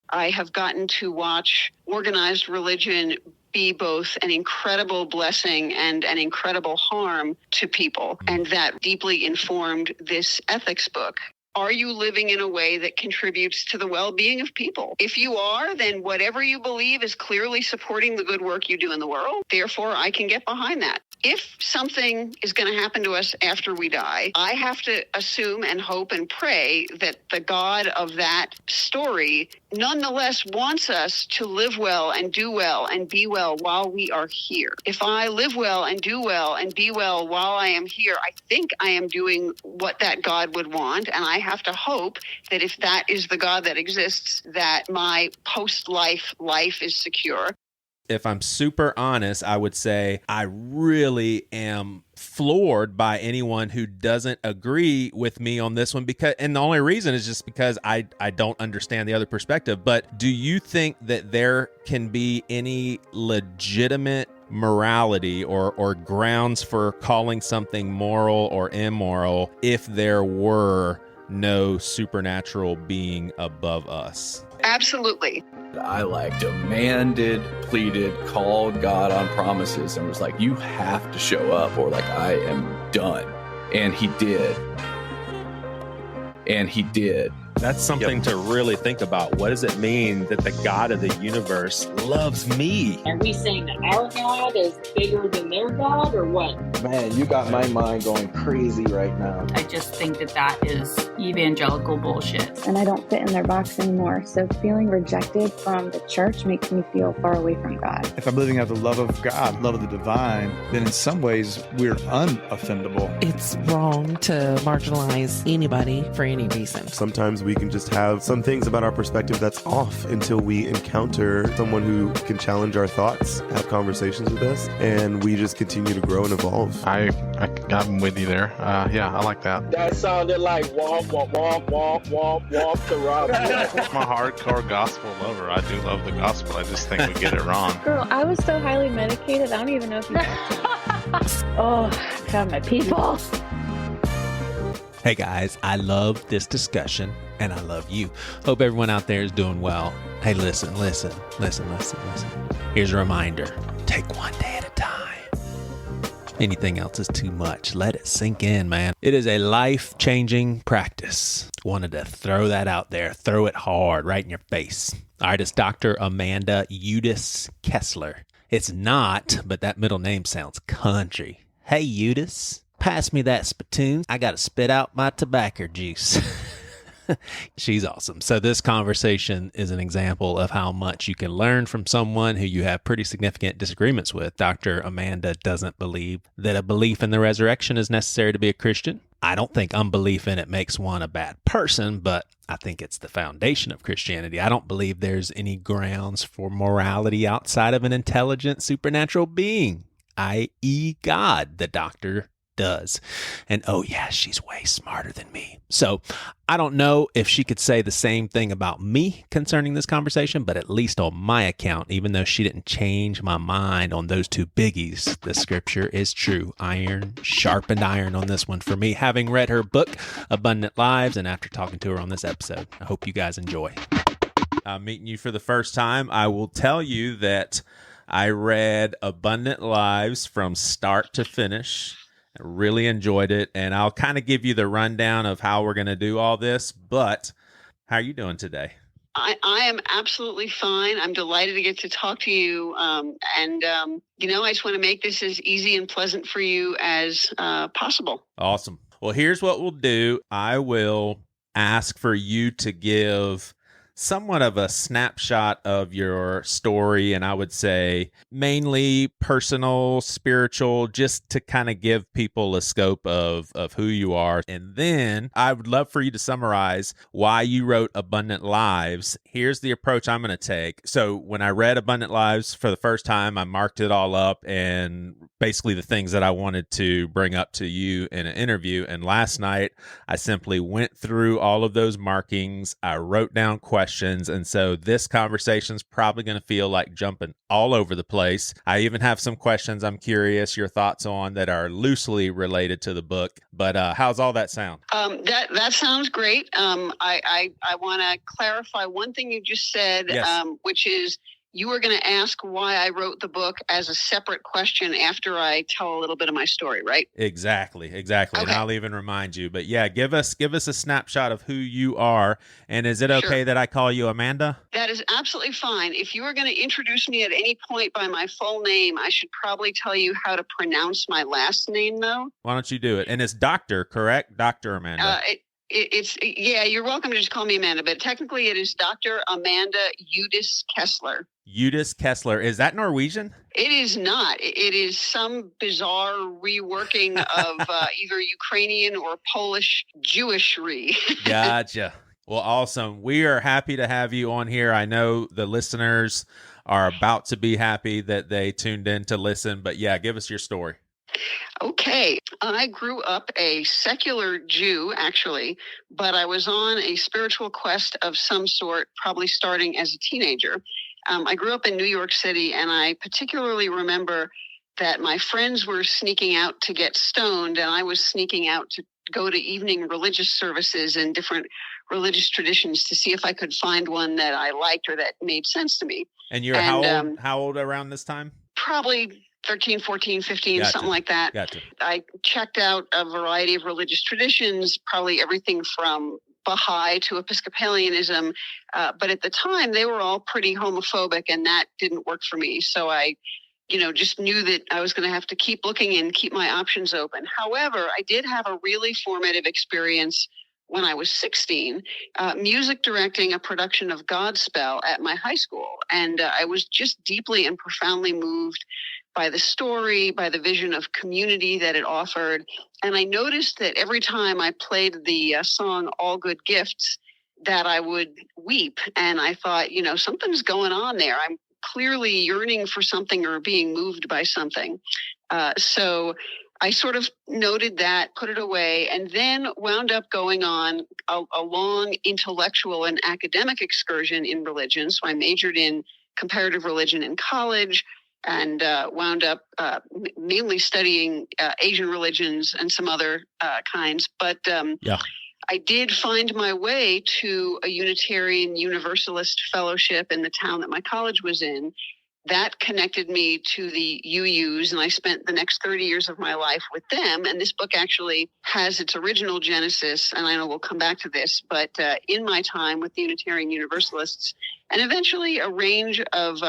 I have gotten to watch organized religion be both an incredible blessing and an incredible harm to people. And that deeply informed this ethics book. Are you living in a way that contributes to the well-being of people? If you are, then whatever you believe is clearly supporting the good work you do in the world. Therefore, I can get behind that. If something is going to happen to us after we die, I have to assume and hope and pray that the God of that story nonetheless wants us to live well and do well and be well while we are here. If I live well and do well and be well while I am here, I think I am doing what that God would want. And I have to hope that if that is the God that exists, that my post-life life is secure. If I'm super honest, I would say I really am floored by anyone who doesn't agree with me on this one, and the only reason is just because I don't understand the other perspective. But do you think that there can be any legitimate morality or grounds for calling something moral or immoral if there were no supernatural being above us? Absolutely. I demanded, pleaded, called God on promises and was like, you have to show up or I am done. And he did. That's something to really think about. What does it mean that the God of the universe loves me? Are we saying that our God is bigger than their God or what? Man, you got my mind going crazy right now. I just think that is evangelical bullshit. And I don't fit in their box anymore. So feeling rejected from the church makes me feel far away from God. If I'm living out the love of God, love of the divine, then in some ways we're unoffendable. It's wrong to marginalize anybody for any reason. Sometimes we can just have some things about our perspective that's off until we encounter someone who can challenge our thoughts, have conversations with us, and we just continue to grow and evolve. I'm with you there. Yeah, I like that. That sounded like womp, womp, womp, womp, womp, womp to Rob. I'm a hardcore gospel lover. I do love the gospel. I just think we get it wrong. Girl, I was so highly medicated, I don't even know if you know. Oh, God, my people. Hey guys, I love this discussion and I love you. Hope everyone out there is doing well. Hey, listen. Here's a reminder. Take one day at a time. Anything else is too much. Let it sink in, man. It is a life-changing practice. Wanted to throw that out there. Throw it hard right in your face. All right, it's Dr. Amanda Udis-Kessler. It's not, but that middle name sounds country. Hey, Udis. Pass me that spittoon. I got to spit out my tobacco juice. She's awesome. So this conversation is an example of how much you can learn from someone who you have pretty significant disagreements with. Dr. Amanda doesn't believe that a belief in the resurrection is necessary to be a Christian. I don't think unbelief in it makes one a bad person, but I think it's the foundation of Christianity. I don't believe there's any grounds for morality outside of an intelligent supernatural being, i.e. God, the doctor does. And oh yeah, she's way smarter than me. So I don't know if she could say the same thing about me concerning this conversation, but at least on my account, even though she didn't change my mind on those two biggies, the scripture is true. Iron sharpened iron on this one for me, having read her book, Abundant Lives, and after talking to her on this episode. I hope you guys enjoy. Meeting you for the first time, I will tell you that I read Abundant Lives from start to finish. Really enjoyed it, and I'll kind of give you the rundown of how we're going to do all this, but how are you doing today? I am absolutely fine. I'm delighted to get to talk to you, and I just want to make this as easy and pleasant for you as possible. Awesome. Well, here's what we'll do. I will ask for you to give somewhat of a snapshot of your story, and I would say mainly personal, spiritual, just to kind of give people a scope of who you are. And then I would love for you to summarize why you wrote Abundant Lives. Here's the approach I'm going to take. So when I read Abundant Lives for the first time, I marked it all up and basically the things that I wanted to bring up to you in an interview. And last night, I simply went through all of those markings. I wrote down questions questions. And so this conversation is probably going to feel like jumping all over the place. I even have some questions I'm curious your thoughts on that are loosely related to the book. But how's all that sound? That sounds great. I want to clarify one thing you just said, Yes. Which is you were going to ask why I wrote the book as a separate question after I tell a little bit of my story, right? Exactly. Okay. And I'll even remind you. But yeah, give us a snapshot of who you are. And is it okay that I call you Amanda? That is absolutely fine. If you were going to introduce me at any point by my full name, I should probably tell you how to pronounce my last name, though. Why don't you do it? And it's Dr., correct? Dr. Amanda. You're welcome to just call me Amanda, but technically it is Dr. Amanda Udis-Kessler. Udis-Kessler. Is that Norwegian? It is not. It is some bizarre reworking of either Ukrainian or Polish Jewishery. Gotcha. Well, awesome. We are happy to have you on here. I know the listeners are about to be happy that they tuned in to listen, but yeah, give us your story. Okay. I grew up a secular Jew, actually, but I was on a spiritual quest of some sort, probably starting as a teenager. I grew up in New York City, and I particularly remember that my friends were sneaking out to get stoned, and I was sneaking out to go to evening religious services and different religious traditions to see if I could find one that I liked or that made sense to me. And you're how old around this time? Probably 13, 14, 15, something like that. Gotcha. I checked out a variety of religious traditions, probably everything from Baha'i to Episcopalianism. But at the time, they were all pretty homophobic, and that didn't work for me. So I just knew that I was going to have to keep looking and keep my options open. However, I did have a really formative experience when I was 16, music directing a production of Godspell at my high school. And I was just deeply and profoundly moved by the story, by the vision of community that it offered. And I noticed that every time I played the song All Good Gifts, that I would weep. And I thought, something's going on there. I'm clearly yearning for something or being moved by something. So I sort of noted that, put it away, and then wound up going on a long intellectual and academic excursion in religion. So I majored in comparative religion in college, and wound up mainly studying Asian religions and some other kinds. But I did find my way to a Unitarian Universalist fellowship in the town that my college was in. That connected me to the UUs, and I spent the next 30 years of my life with them. And this book actually has its original genesis, and I know we'll come back to this, but in my time with the Unitarian Universalists, and eventually a range of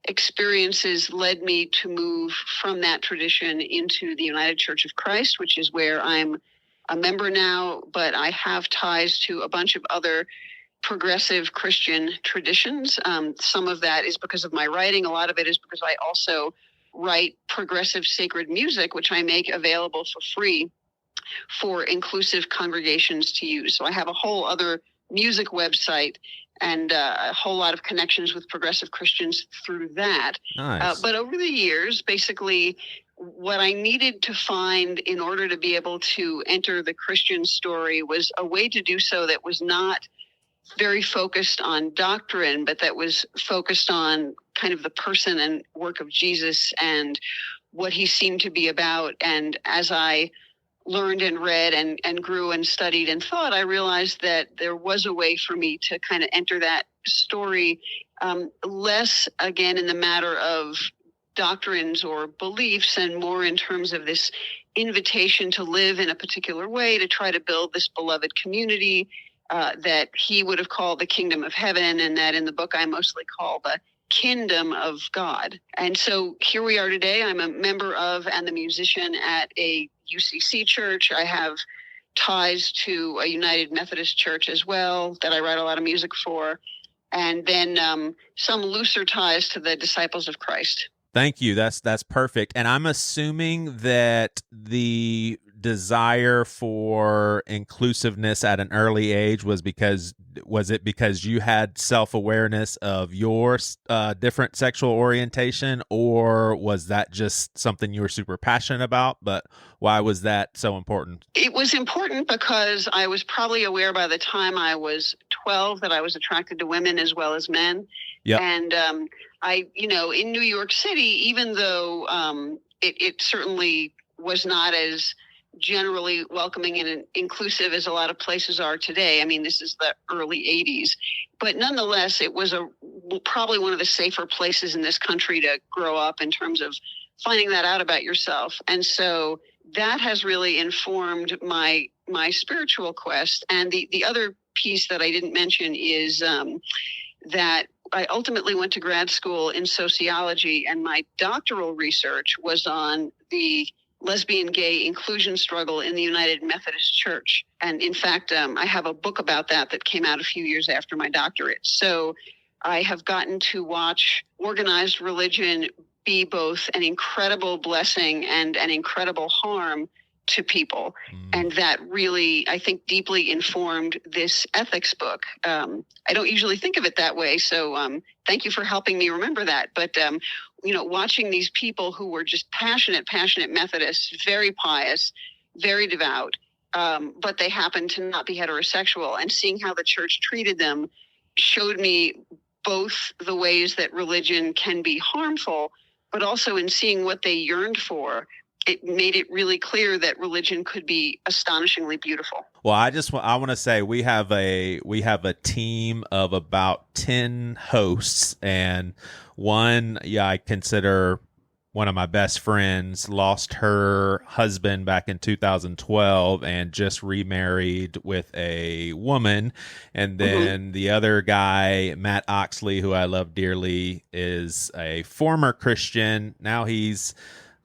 experiences led me to move from that tradition into the United Church of Christ, which is where I'm a member now, but I have ties to a bunch of other progressive Christian traditions. Some of that is because of my writing. A lot of it is because I also write progressive sacred music, which I make available for free for inclusive congregations to use. So I have a whole other music website and a whole lot of connections with progressive Christians through that. Nice. But over the years, basically, what I needed to find in order to be able to enter the Christian story was a way to do so that was not very focused on doctrine, but that was focused on kind of the person and work of Jesus and what he seemed to be about. And as I learned and read and grew and studied and thought, I realized that there was a way for me to kind of enter that story less, again, in the matter of doctrines or beliefs and more in terms of this invitation to live in a particular way, to try to build this beloved community that he would have called the kingdom of heaven, and that in the book I mostly call the kingdom of God. And so here we are today. I'm a member of and the musician at a UCC church. I have ties to a United Methodist church as well that I write a lot of music for, and then some looser ties to the Disciples of Christ. Thank you. That's perfect. And I'm assuming that the desire for inclusiveness at an early age was it because you had self-awareness of your different sexual orientation, or was that just something you were super passionate about? But why was that so important? It was important because I was probably aware by the time I was 12 that I was attracted to women as well as men. Yep. And in New York City, even though it certainly was not as generally welcoming and inclusive as a lot of places are today. I mean, this is the early 80s. But nonetheless, it was probably one of the safer places in this country to grow up in terms of finding that out about yourself. And so that has really informed my spiritual quest. And the other piece that I didn't mention is that I ultimately went to grad school in sociology, and my doctoral research was on the lesbian gay inclusion struggle in the United Methodist Church. And in fact, I have a book about that came out a few years after my doctorate. So I have gotten to watch organized religion be both an incredible blessing and an incredible harm to people. And that really, I think, deeply informed this ethics book. I don't usually think of it that way. So thank you for helping me remember that. But, watching these people who were just passionate Methodists, very pious, very devout, but they happened to not be heterosexual, and seeing how the church treated them showed me both the ways that religion can be harmful, but also in seeing what they yearned for, it made it really clear that religion could be astonishingly beautiful. Well, I want to say we have a team of about 10 hosts, and one, I consider one of my best friends, lost her husband back in 2012 and just remarried with a woman. And then the other guy, Matt Oxley, who I love dearly, is a former Christian. Now he's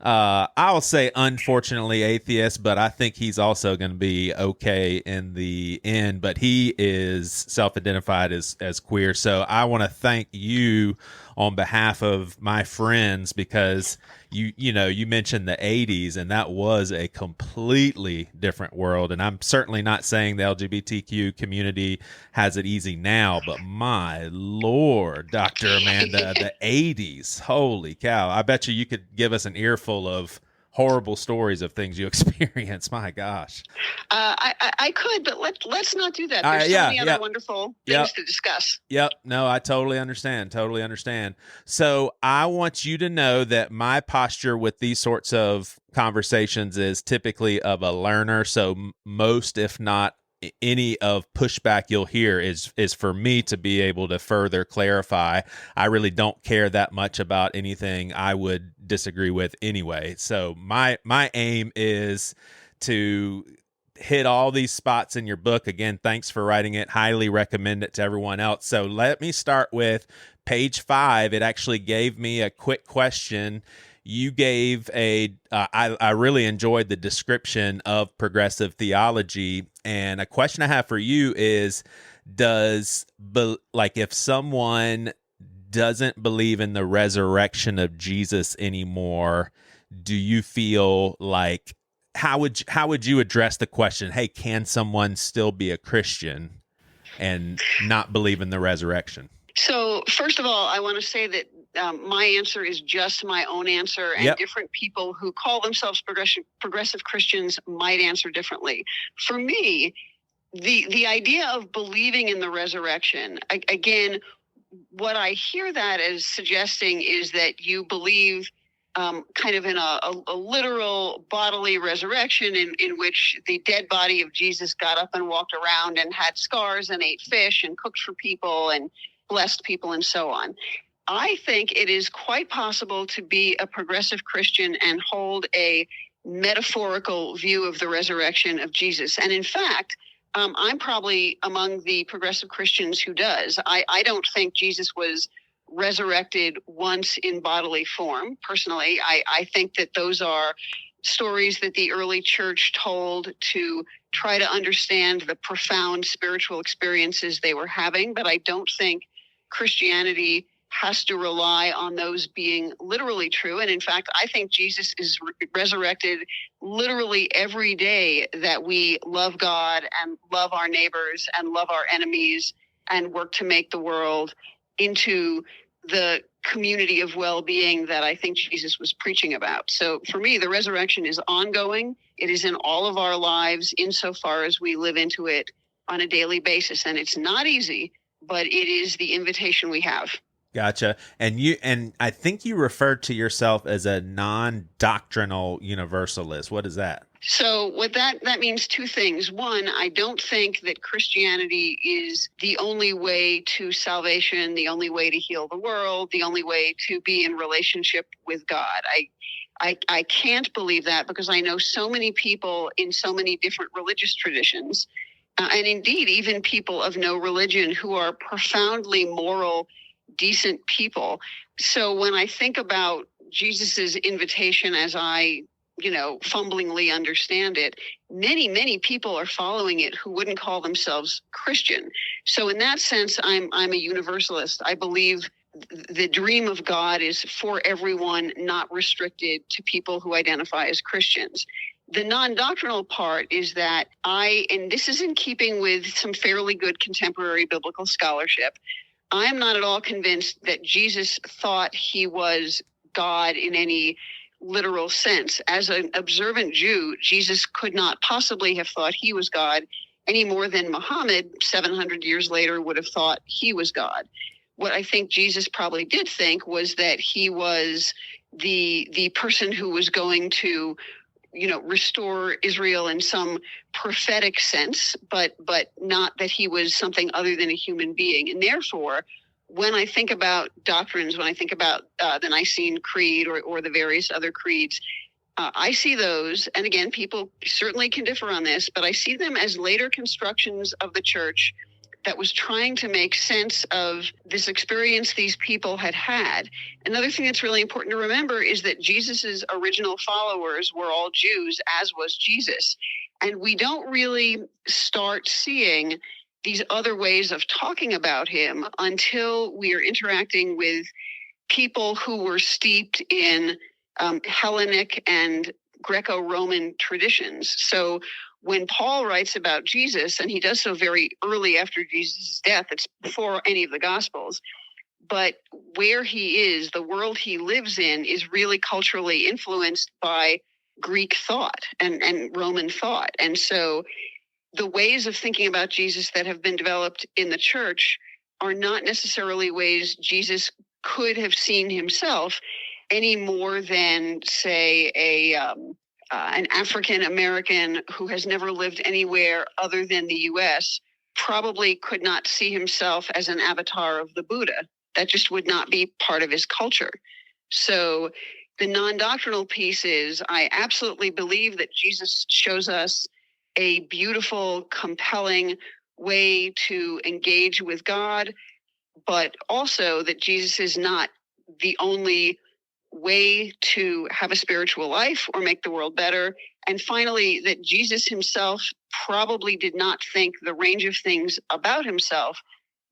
I'll say unfortunately atheist, but I think he's also going to be okay in the end. But he is self-identified as queer. So I want to thank you on behalf of my friends, because you mentioned the 80s, and that was a completely different world. And I'm certainly not saying the LGBTQ community has it easy now, but my Lord, Dr. Amanda, the 80s, holy cow. I bet you could give us an earful of horrible stories of things you experienced. My gosh. I could, but let's not do that. There's so many other wonderful things to discuss. Yep. No, I totally understand. So I want you to know that my posture with these sorts of conversations is typically of a learner. So most, if not any of pushback you'll hear is for me to be able to further clarify. I really don't care that much about anything I would disagree with anyway. So my aim is to hit all these spots in your book. Again, thanks for writing it. Highly recommend it to everyone else. So let me start with page 5. It actually gave me a quick question. You gave I really enjoyed the description of progressive theology. And a question I have for you is, if someone doesn't believe in the resurrection of Jesus anymore, do you feel like, how would you address the question, hey, can someone still be a Christian and not believe in the resurrection? So first of all, I want to say that my answer is just my own answer, and different people who call themselves progressive Christians might answer differently. For me, the idea of believing in the resurrection, again, what I hear that as suggesting is that you believe kind of in a literal bodily resurrection in which the dead body of Jesus got up and walked around and had scars and ate fish and cooked for people and blessed people and so on. I think it is quite possible to be a progressive Christian and hold a metaphorical view of the resurrection of Jesus. And in fact, I'm probably among the progressive Christians who does. I don't think Jesus was resurrected once in bodily form. Personally, I think that those are stories that the early church told to try to understand the profound spiritual experiences they were having. But I don't think Christianity has to rely on those being literally true. And in fact, I think Jesus is resurrected literally every day that we love God and love our neighbors and love our enemies and work to make the world into the community of well-being that I think Jesus was preaching about. So for me, the resurrection is ongoing. It is in all of our lives insofar as we live into it on a daily basis. And it's not easy, but it is the invitation we have. Gotcha. And I think you referred to yourself as a non-doctrinal universalist. What is that? So what that means two things. One, I don't think that Christianity is the only way to salvation, the only way to heal the world, the only way to be in relationship with God. I can't believe that because I know so many people in so many different religious traditions, and indeed even people of no religion who are profoundly moral, decent people. So when I think about Jesus's invitation as I fumblingly understand it, many people are following it who wouldn't call themselves Christian. So in that sense, I'm a universalist. I believe the dream of God is for everyone, not restricted to people who identify as Christians. The non-doctrinal part is that and this is in keeping with some fairly good contemporary biblical scholarship, I am not at all convinced that Jesus thought he was God in any literal sense. As an observant Jew, Jesus could not possibly have thought he was God any more than Muhammad 700 years later would have thought he was God. What I think Jesus probably did think was that he was the person who was going to restore Israel in some prophetic sense, but not that he was something other than a human being. And therefore, when I think about doctrines, when I think about the Nicene Creed or the various other creeds, I see those, and again, people certainly can differ on this, but I see them as later constructions of the church that was trying to make sense of this experience these people had had. Another thing that's really important to remember is that Jesus's original followers were all Jews, as was Jesus. And we don't really start seeing these other ways of talking about him until we are interacting with people who were steeped in Hellenic and Greco-Roman traditions. So when Paul writes about Jesus, and he does so very early after Jesus' death, it's before any of the Gospels, but where he is, the world he lives in, is really culturally influenced by Greek thought and Roman thought. And so the ways of thinking about Jesus that have been developed in the church are not necessarily ways Jesus could have seen himself any more than, say, an African American who has never lived anywhere other than the U.S. probably could not see himself as an avatar of the Buddha. That just would not be part of his culture. So the non-doctrinal piece is, I absolutely believe that Jesus shows us a beautiful, compelling way to engage with God, but also that Jesus is not the only way to have a spiritual life or make the world better. And finally, that Jesus himself probably did not think the range of things about himself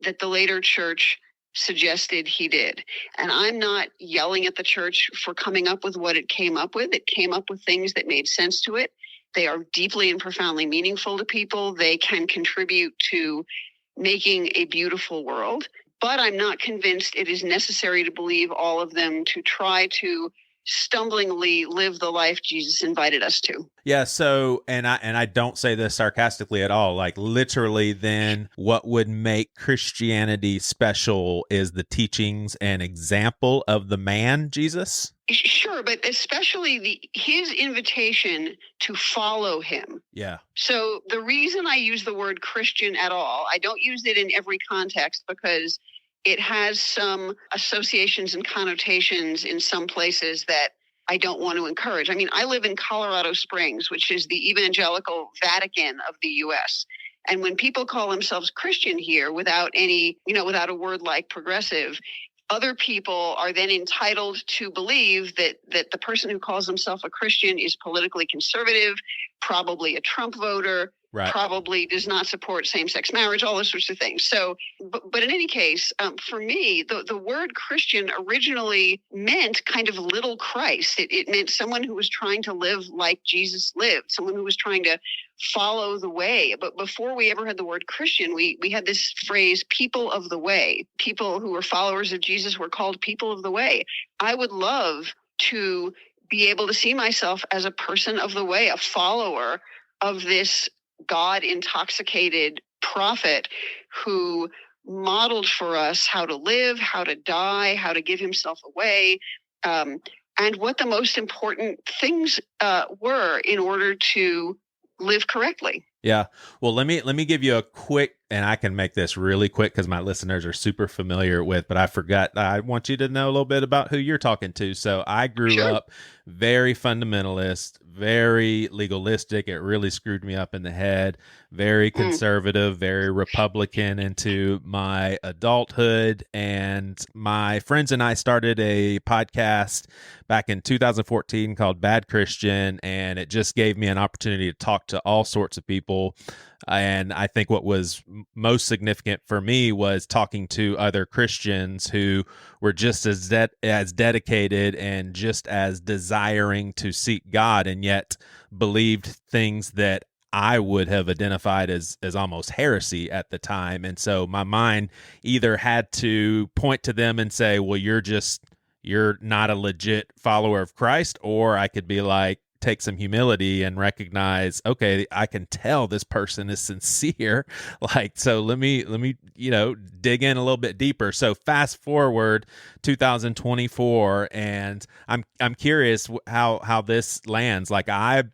that the later church suggested he did. And I'm not yelling at the church for coming up with what it came up with. It came up with things that made sense to it. They are deeply and profoundly meaningful to people. They can contribute to making a beautiful world. But I'm not convinced it is necessary to believe all of them to try to stumblingly live the life Jesus invited us to. Yeah. So, and I don't say this sarcastically at all. Like literally, then what would make Christianity special is the teachings and example of the man Jesus. Sure, but especially his invitation to follow him. Yeah. So the reason I use the word Christian at all, I don't use it in every context because it has some associations and connotations in some places that I don't want to encourage. I mean, I live in Colorado Springs, which is the evangelical Vatican of the U.S. And when people call themselves Christian here without a word like progressive, other people are then entitled to believe that the person who calls himself a Christian is politically conservative, probably a Trump voter, right, probably does not support same-sex marriage, all those sorts of things. So, but in any case, for me, the word Christian originally meant kind of little Christ. It meant someone who was trying to live like Jesus lived, someone who was trying to follow the way. But before we ever had the word Christian, we had this phrase, people of the way. People who were followers of Jesus were called people of the way. I would love to be able to see myself as a person of the way, a follower of this God-intoxicated prophet who modeled for us how to live, how to die, how to give himself away, and what the most important things were in order to live correctly. Yeah. Well, let me give you a quick, and I can make this really quick because my listeners are super familiar with, but I forgot. I want you to know a little bit about who you're talking to. So I grew up very fundamentalist, very legalistic. It really screwed me up in the head. Very conservative, very Republican into my adulthood. And my friends and I started a podcast back in 2014 called Bad Christian. And it just gave me an opportunity to talk to all sorts of people. And I think what was most significant for me was talking to other Christians who were just as dedicated and just as desiring to seek God, and yet believed things that I would have identified as almost heresy at the time. And so my mind either had to point to them and say, well, you're not a legit follower of Christ, or I could be like, take some humility and recognize, okay, I can tell this person is sincere. Like, so let me, dig in a little bit deeper. So fast forward 2024, and I'm curious how this lands. Like I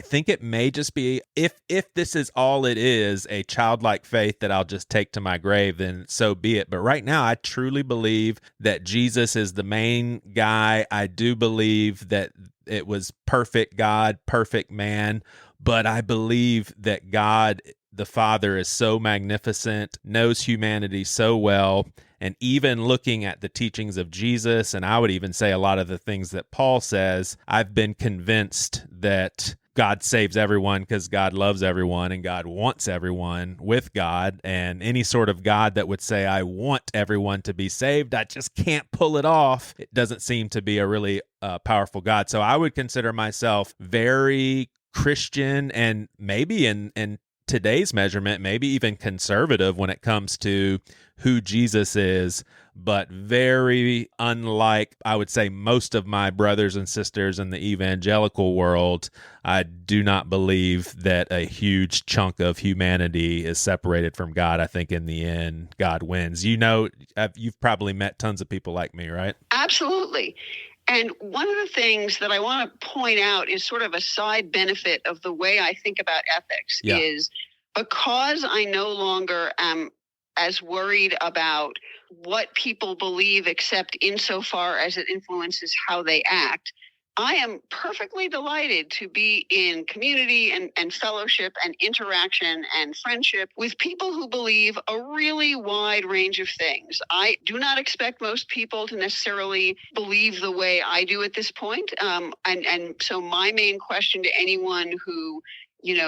think it may just be, if this is all it is, a childlike faith that I'll just take to my grave, then so be it. But right now, I truly believe that Jesus is the main guy. I do believe that it was perfect God, perfect man, but I believe that God, the Father, is so magnificent, knows humanity so well, and even looking at the teachings of Jesus, and I would even say a lot of the things that Paul says, I've been convinced that God saves everyone because God loves everyone and God wants everyone with God. And any sort of God that would say, I want everyone to be saved, I just can't pull it off. It doesn't seem to be a really powerful God. So I would consider myself very Christian, and maybe in today's measurement, maybe even conservative when it comes to who Jesus is, but very unlike, I would say, most of my brothers and sisters in the evangelical world. I do not believe that a huge chunk of humanity is separated from God. I think in the end, God wins. You've probably met tons of people like me, right? Absolutely. And one of the things that I want to point out is sort of a side benefit of the way I think about ethics is because I no longer am as worried about what people believe, except insofar as it influences how they act. I am perfectly delighted to be in community and fellowship and interaction and friendship with people who believe a really wide range of things. I do not expect most people to necessarily believe the way I do at this point. And so my main question to anyone who,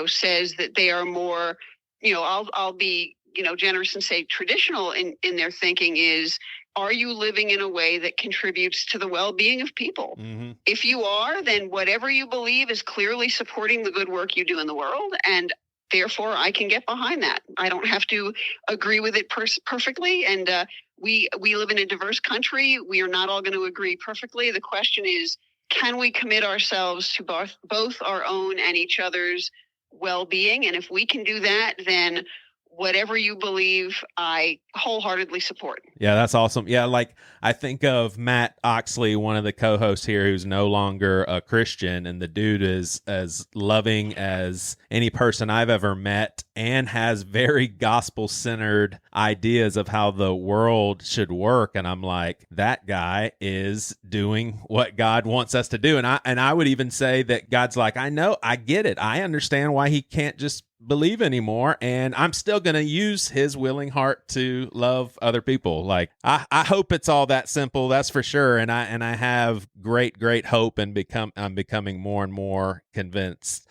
says that they are more, I'll be, generous and say traditional in their thinking is, are you living in a way that contributes to the well-being of people? Mm-hmm. If you are, then whatever you believe is clearly supporting the good work you do in the world. And therefore, I can get behind that. I don't have to agree with it perfectly. And we live in a diverse country. We are not all going to agree perfectly. The question is, can we commit ourselves to both our own and each other's well-being? And if we can do that, then whatever you believe, I wholeheartedly support. Yeah, that's awesome. Yeah, like I think of Matt Oxley, one of the co-hosts here, who's no longer a Christian, and the dude is as loving as any person I've ever met and has very gospel-centered ideas of how the world should work. And I'm like, that guy is doing what God wants us to do. And I would even say that God's like, I know, I get it. I understand why he can't just believe anymore, and I'm still going to use his willing heart to love other people. Like, I hope it's all that simple, that's for sure. And I have great hope, and I'm becoming more and more convinced.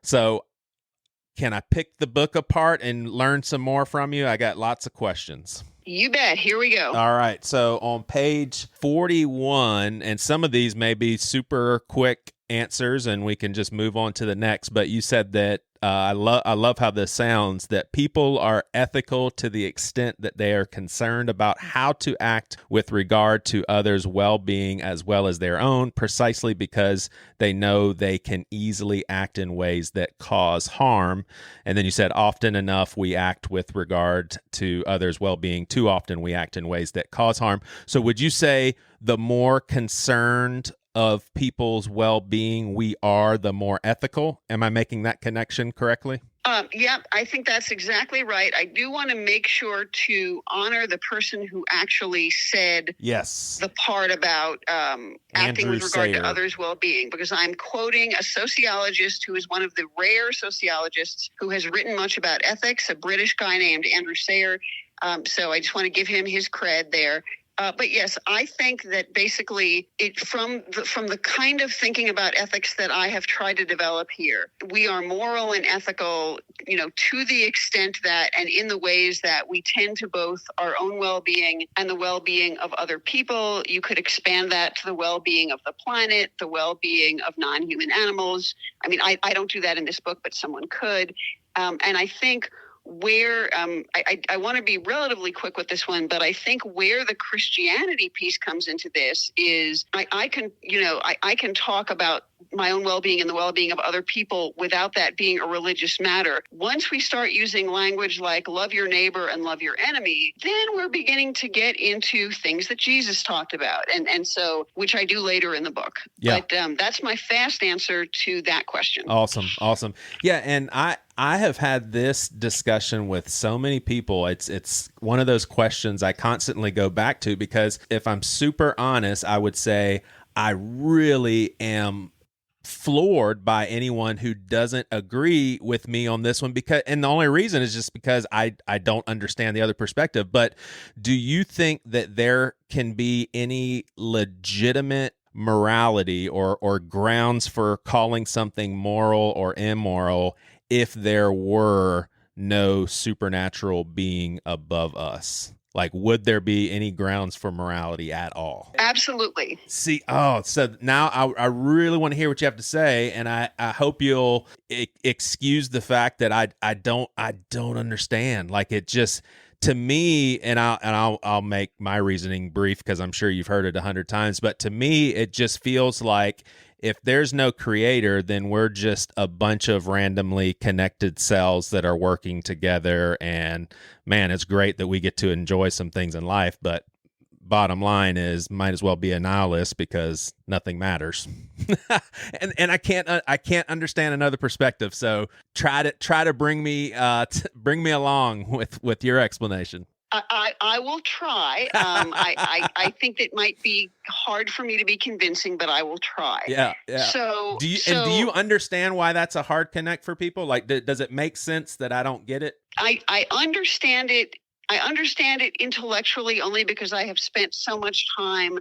So can I pick the book apart and learn some more from you? I got lots of questions. You bet. Here we go. All right. So on page 41, and some of these may be super quick answers and we can just move on to the next, but you said that I love how this sounds, that people are ethical to the extent that they are concerned about how to act with regard to others' well-being as well as their own, precisely because they know they can easily act in ways that cause harm. And then you said often enough we act with regard to others' well-being. Too often we act in ways that cause harm. So would you say the more concerned of people's well-being we are, the more ethical? Am I making that connection correctly? Yeah, I think that's exactly right. I do want to make sure to honor the person who actually said the part about acting with regard to others' well-being, because I'm quoting a sociologist who is one of the rare sociologists who has written much about ethics, a British guy named Andrew Sayer. So I just want to give him his cred there. But yes, I think that basically from the kind of thinking about ethics that I have tried to develop here, we are moral and ethical, to the extent that, and in the ways that we tend to both our own well-being and the well-being of other people. You could expand that to the well-being of the planet, the well-being of non-human animals. I mean, I don't do that in this book, but someone could. And I think where I want to be relatively quick with this one, but I think where the Christianity piece comes into this is I can talk about my own well-being and the well-being of other people without that being a religious matter. Once we start using language like love your neighbor and love your enemy, then we're beginning to get into things that Jesus talked about, and so, which I do later in the book. Yeah. But that's my fast answer to that question. Awesome. Yeah, and I have had this discussion with so many people. It's one of those questions I constantly go back to, because if I'm super honest, I would say I really am floored by anyone who doesn't agree with me on this one, and the only reason is just because I don't understand the other perspective. But do you think that there can be any legitimate morality or grounds for calling something moral or immoral if there were no supernatural being above us? Like, would there be any grounds for morality at all? Absolutely. See, so now I really want to hear what you have to say, and I hope you'll excuse the fact that I don't understand. Like, it just, to me, and I'll make my reasoning brief because I'm sure you've heard it 100 times, but to me, it just feels like if there's no creator, then we're just a bunch of randomly connected cells that are working together. And man, it's great that we get to enjoy some things in life, but bottom line is might as well be a nihilist because nothing matters. and I can't understand another perspective. So try to bring me along with your explanation. I will try. I think it might be hard for me to be convincing, but I will try. Yeah. So do you understand why that's a hard connect for people? Like, does it make sense that I don't get it? I understand it. I understand it intellectually only because I have spent so much time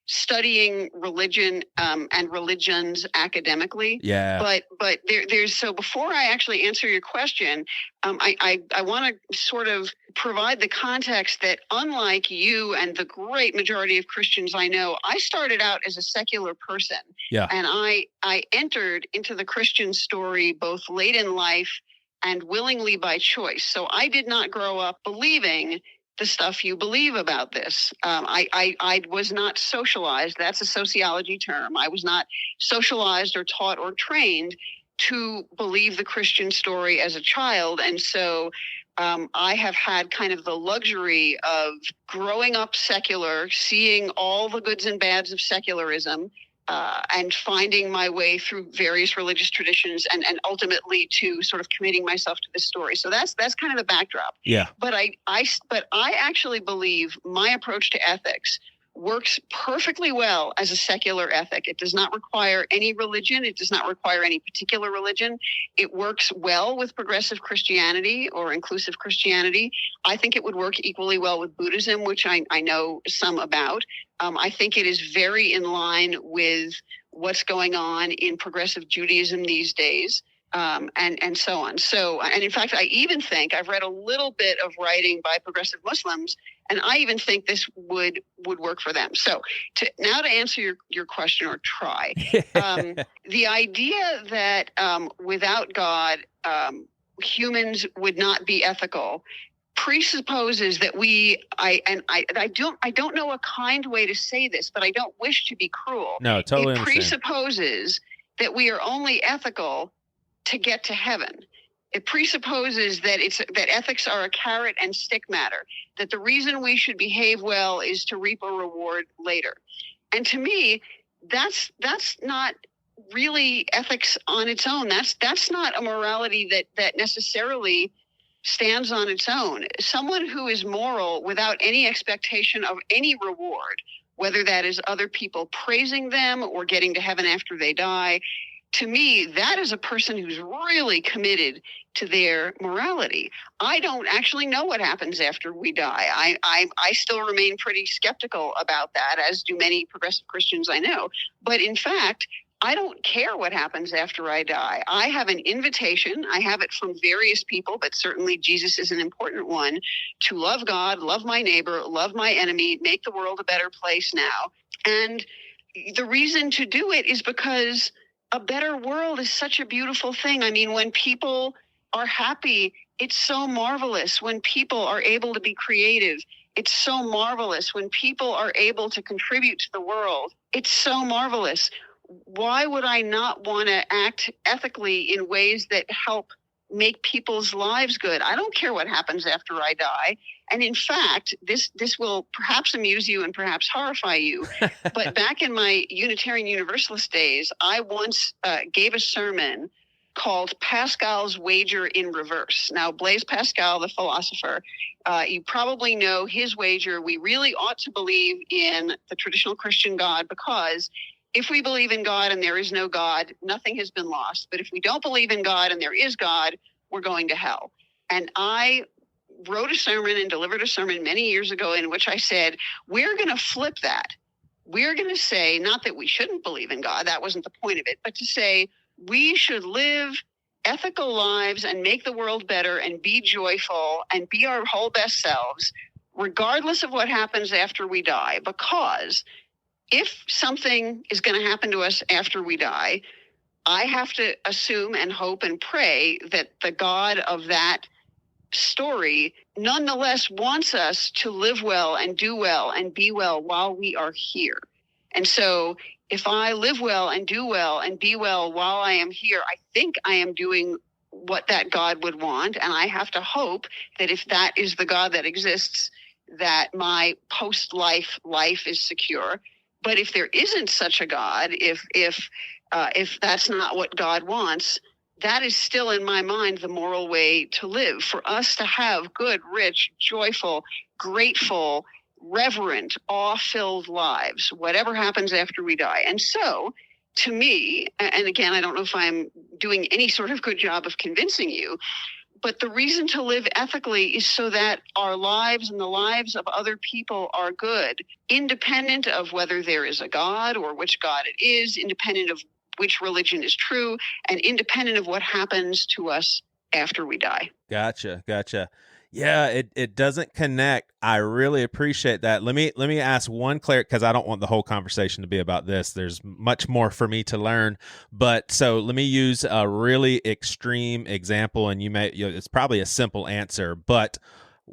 studying religion and religions academically. Yeah. But there's so before I actually answer your question, I want to sort of provide the context that unlike you and the great majority of Christians I know, I started out as a secular person. Yeah. And I entered into the Christian story both late in life and willingly by choice. So I did not grow up believing the stuff you believe about this. I was not socialized. That's a sociology term. I was not socialized or taught or trained to believe the Christian story as a child. And so I have had kind of the luxury of growing up secular, seeing all the goods and bads of secularism, and finding my way through various religious traditions and ultimately to sort of committing myself to this story. So that's kind of the backdrop. Yeah. But I actually believe my approach to ethics works perfectly well as a secular ethic. It does not require any religion. It does not require any particular religion. It works well with progressive Christianity or inclusive Christianity. I think it would work equally well with Buddhism, which I know some about. I think it is very in line with what's going on in progressive Judaism these days. And so on. So, and in fact, I even think I've read a little bit of writing by progressive Muslims, and I even think this would work for them. So to answer your question, or try, the idea that without God, humans would not be ethical presupposes that I don't know a kind way to say this, but I don't wish to be cruel. No, totally. It presupposes that we are only ethical to get to heaven. It presupposes that ethics are a carrot and stick matter, that the reason we should behave well is to reap a reward later. And to me, that's not really ethics on its own. That's not a morality that necessarily stands on its own. Someone who is moral without any expectation of any reward, whether that is other people praising them or getting to heaven after they die, to me, that is a person who's really committed to their morality. I don't actually know what happens after we die. I still remain pretty skeptical about that, as do many progressive Christians I know. But in fact, I don't care what happens after I die. I have an invitation. I have it from various people, but certainly Jesus is an important one, to love God, love my neighbor, love my enemy, make the world a better place now. And the reason to do it is because a better world is such a beautiful thing. I mean, when people are happy, it's so marvelous. When people are able to be creative, it's so marvelous. When people are able to contribute to the world, it's so marvelous. Why would I not want to act ethically in ways that help make people's lives good? I don't care what happens after I die. And in fact, this will perhaps amuse you and perhaps horrify you. But back in my Unitarian Universalist days, I once gave a sermon called Pascal's Wager in Reverse. Now, Blaise Pascal, the philosopher, you probably know his wager. We really ought to believe in the traditional Christian God, because if we believe in God and there is no God, nothing has been lost. But if we don't believe in God and there is God, we're going to hell. And I wrote a sermon and delivered a sermon many years ago in which I said, we're going to flip that. We're going to say, not that we shouldn't believe in God, that wasn't the point of it, but to say we should live ethical lives and make the world better and be joyful and be our whole best selves, regardless of what happens after we die. Because if something is going to happen to us after we die, I have to assume and hope and pray that the God of that story nonetheless wants us to live well and do well and be well while we are here. And so if I live well and do well and be well while I am here, I think I am doing what that God would want. And I have to hope that if that is the God that exists, that my post-life life is secure. But if there isn't such a God, if that's not what God wants, that is still in my mind the moral way to live, for us to have good, rich, joyful, grateful, reverent, awe-filled lives, whatever happens after we die. And so, to me, and again, I don't know if I'm doing any sort of good job of convincing you, but the reason to live ethically is so that our lives and the lives of other people are good, independent of whether there is a God or which God it is, independent of which religion is true, and independent of what happens to us after we die. Gotcha. Yeah, it doesn't connect. I really appreciate that. Let me ask one because I don't want the whole conversation to be about this. There's much more for me to learn. But so let me use a really extreme example, and it's probably a simple answer, but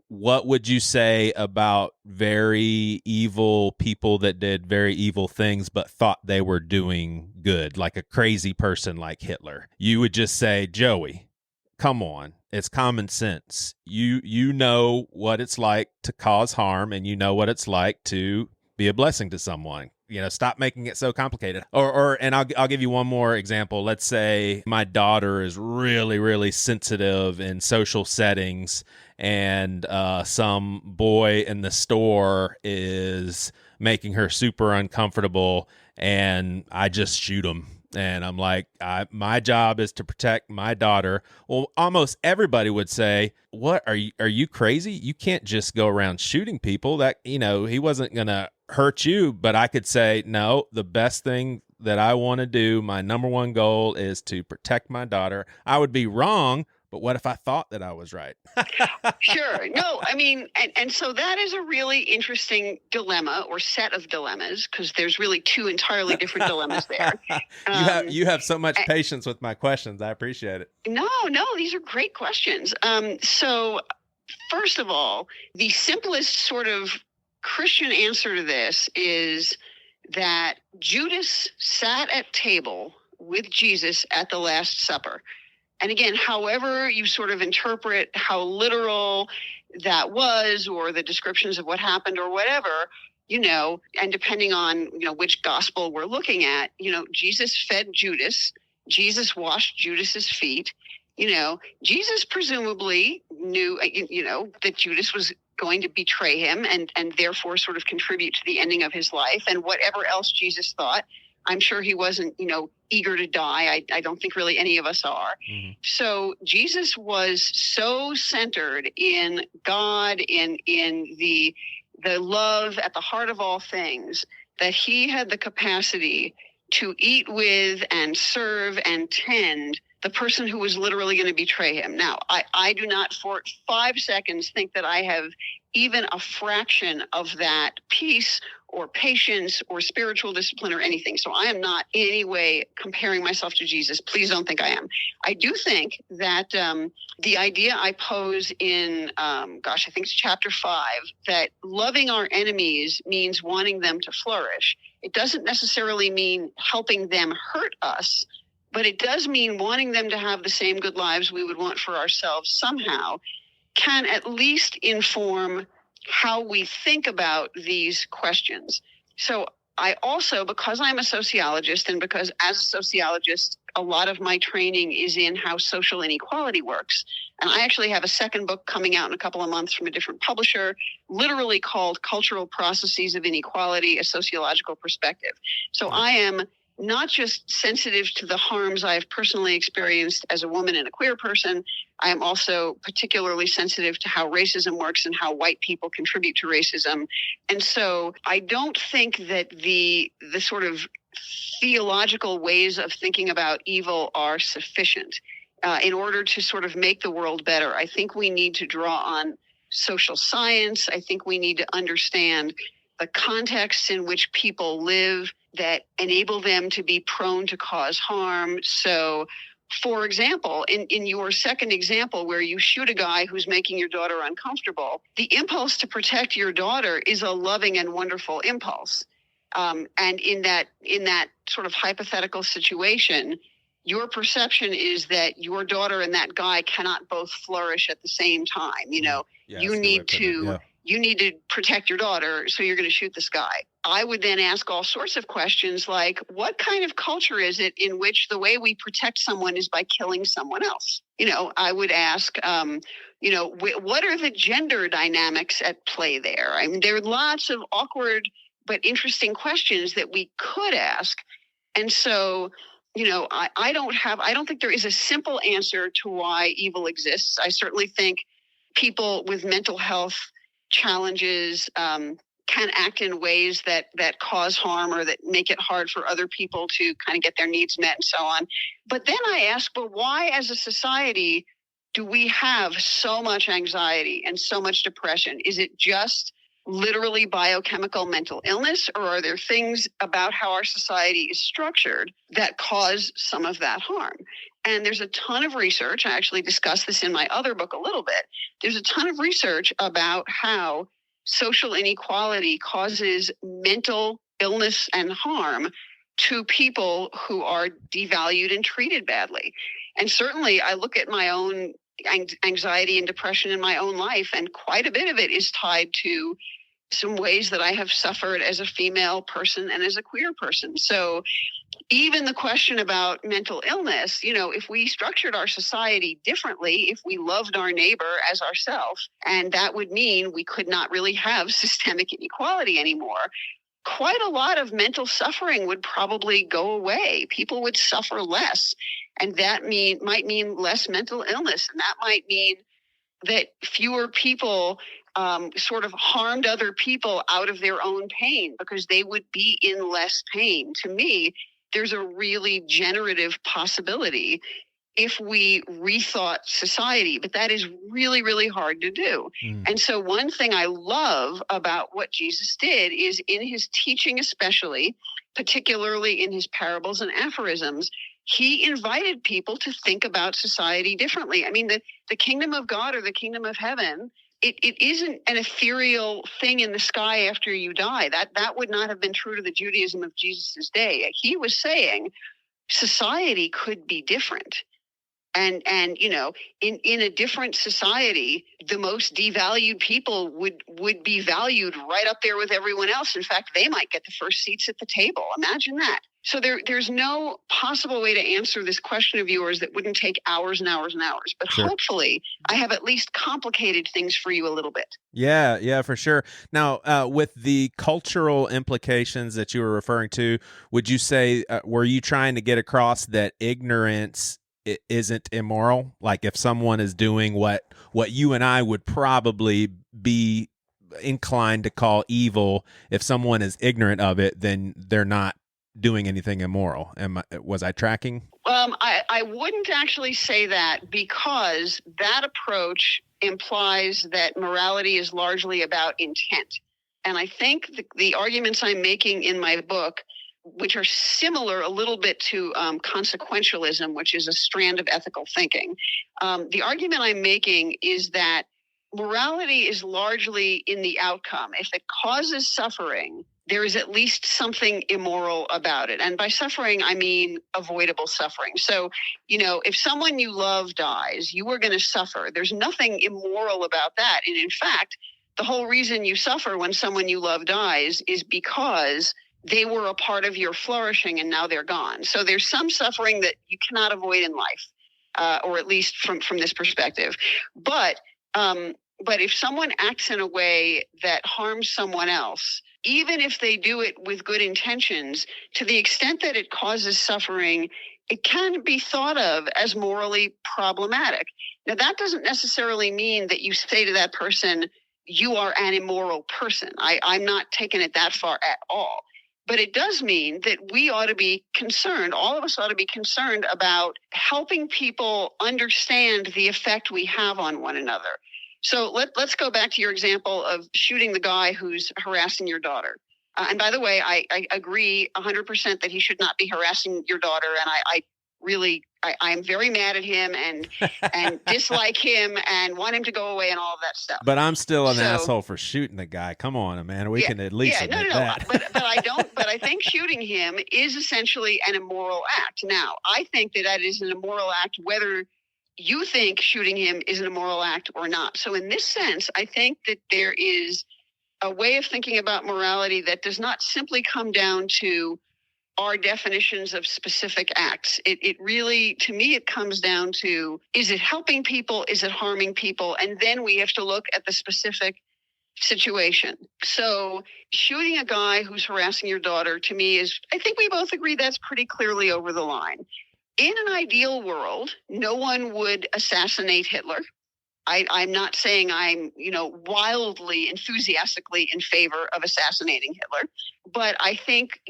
what would you say about very evil people that did very evil things but thought they were doing good, like a crazy person like Hitler? You would just say, Joey, come on. It's common sense. You know what it's like to cause harm, and you know what it's like to be a blessing to someone. Stop making it so complicated. And I'll give you one more example. Let's say my daughter is really, really sensitive in social settings, and some boy in the store is making her super uncomfortable, and I just shoot them. And I'm like, my job is to protect my daughter. Well, almost everybody would say, what, are you crazy? You can't just go around shooting people. That, he wasn't going to hurt you. But I could say, no, the best thing that I want to do, my number one goal is to protect my daughter. I would be wrong, but what if I thought that I was right? Sure. No, I mean, and so that is a really interesting dilemma or set of dilemmas, because there's really two entirely different dilemmas there. You have so much patience with my questions. I appreciate it. No, these are great questions. So first of all, the simplest sort of Christian answer to this is that Judas sat at table with Jesus at the Last Supper. And again, however you sort of interpret how literal that was, or the descriptions of what happened or whatever, and depending on, which gospel we're looking at, Jesus fed Judas, Jesus washed Judas's feet, Jesus presumably knew, that Judas was going to betray him and therefore sort of contribute to the ending of his life, and whatever else Jesus thought. I'm sure he wasn't, eager to die. I don't think really any of us are. Mm-hmm. So Jesus was so centered in God, in the love at the heart of all things, that he had the capacity to eat with and serve and tend the person who was literally going to betray him. Now, I do not for 5 seconds think that I have even a fraction of that peace or patience or spiritual discipline or anything. So I am not in any way comparing myself to Jesus. Please don't think I am. I do think that the idea I pose in, I think it's chapter 5, that loving our enemies means wanting them to flourish. It doesn't necessarily mean helping them hurt us, but it does mean wanting them to have the same good lives we would want for ourselves somehow, can at least inform how we think about these questions. So I also, because I'm a sociologist, and because as a sociologist, a lot of my training is in how social inequality works. And I actually have a second book coming out in a couple of months from a different publisher, literally called Cultural Processes of Inequality, a Sociological Perspective. So I am not just sensitive to the harms I've personally experienced as a woman and a queer person, I am also particularly sensitive to how racism works and how white people contribute to racism. And so I don't think that the sort of theological ways of thinking about evil are sufficient in order to sort of make the world better. I think we need to draw on social science. I think we need to understand the contexts in which people live that enable them to be prone to cause harm. So, for example, in your second example where you shoot a guy who's making your daughter uncomfortable, the impulse to protect your daughter is a loving and wonderful impulse. And in that sort of hypothetical situation, your perception is that your daughter and that guy cannot both flourish at the same time. You need to protect your daughter, so you're going to shoot this guy. I would then ask all sorts of questions like, what kind of culture is it in which the way we protect someone is by killing someone else? I would ask, what are the gender dynamics at play there? I mean, there are lots of awkward but interesting questions that we could ask. And so, I don't think there is a simple answer to why evil exists. I certainly think people with mental health challenges can act in ways that cause harm or that make it hard for other people to kind of get their needs met and so on. But then I ask, well, why as a society do we have so much anxiety and so much depression? Is it just literally biochemical mental illness, or are there things about how our society is structured that cause some of that harm? And there's a ton of research. I actually discussed this in my other book a little bit. There's a ton of research about how social inequality causes mental illness and harm to people who are devalued and treated badly. And certainly I look at my own anxiety and depression in my own life, and quite a bit of it is tied to some ways that I have suffered as a female person and as a queer person. So even the question about mental illness, if we structured our society differently, if we loved our neighbor as ourselves, and that would mean we could not really have systemic inequality anymore. quite a lot of mental suffering would probably go away. People would suffer less. And that might mean less mental illness. And that might mean that fewer people sort of harmed other people out of their own pain because they would be in less pain. To me, there's a really generative possibility if we rethought society, but that is really, really hard to do. And so one thing I love about what Jesus did is in his teaching, especially, particularly in his parables and aphorisms, he invited people to think about society differently. I mean, the kingdom of God or the kingdom of heaven, it isn't an ethereal thing in the sky after you die. That would not have been true to the Judaism of Jesus' day. He was saying society could be different. And you know, in a different society, the most devalued people would be valued right up there with everyone else. In fact, they might get the first seats at the table. Imagine that. So there's no possible way to answer this question of yours that wouldn't take hours and hours and hours. But hopefully I have at least complicated things for you a little bit. Yeah, for sure. Now, with the cultural implications that you were referring to, would you say, were you trying to get across that ignorance isn't immoral? Like if someone is doing what you and I would probably be inclined to call evil, if someone is ignorant of it, then they're not doing anything immoral. Was I tracking? I wouldn't actually say that, because that approach implies that morality is largely about intent. And I think the arguments I'm making in my book, which are similar a little bit to consequentialism, which is a strand of ethical thinking. The argument I'm making is that morality is largely in the outcome. If it causes suffering, there is at least something immoral about it. And by suffering, I mean avoidable suffering. So, you know, if someone you love dies, you are going to suffer. There's nothing immoral about that. And in fact, the whole reason you suffer when someone you love dies is because they were a part of your flourishing and now they're gone. So there's some suffering that you cannot avoid in life, or at least from this perspective. But if someone acts in a way that harms someone else, even if they do it with good intentions, to the extent that it causes suffering, it can be thought of as morally problematic. Now, that doesn't necessarily mean that you say to that person, you are an immoral person. I'm not taking it that far at all. But it does mean that we ought to be concerned, all of us ought to be concerned about helping people understand the effect we have on one another. So let's go back to your example of shooting the guy who's harassing your daughter. And by the way, I agree 100% that he should not be harassing your daughter. And I'm very mad at him and dislike him and want him to go away and all of that stuff. But I'm still an asshole for shooting the guy. Come on, man. We can at least admit that. But I don't. But I think shooting him is essentially an immoral act. Now, I think that is an immoral act, whether you think shooting him is an immoral act or not. So in this sense, I think that there is a way of thinking about morality that does not simply come down to our definitions of specific acts. It really, to me, it comes down to, is it helping people? Is it harming people? And then we have to look at the specific situation. So shooting a guy who's harassing your daughter, to me, is, I think we both agree that's pretty clearly over the line. In an ideal world, no one would assassinate Hitler. I'm not saying I'm, wildly, enthusiastically in favor of assassinating Hitler. But I think,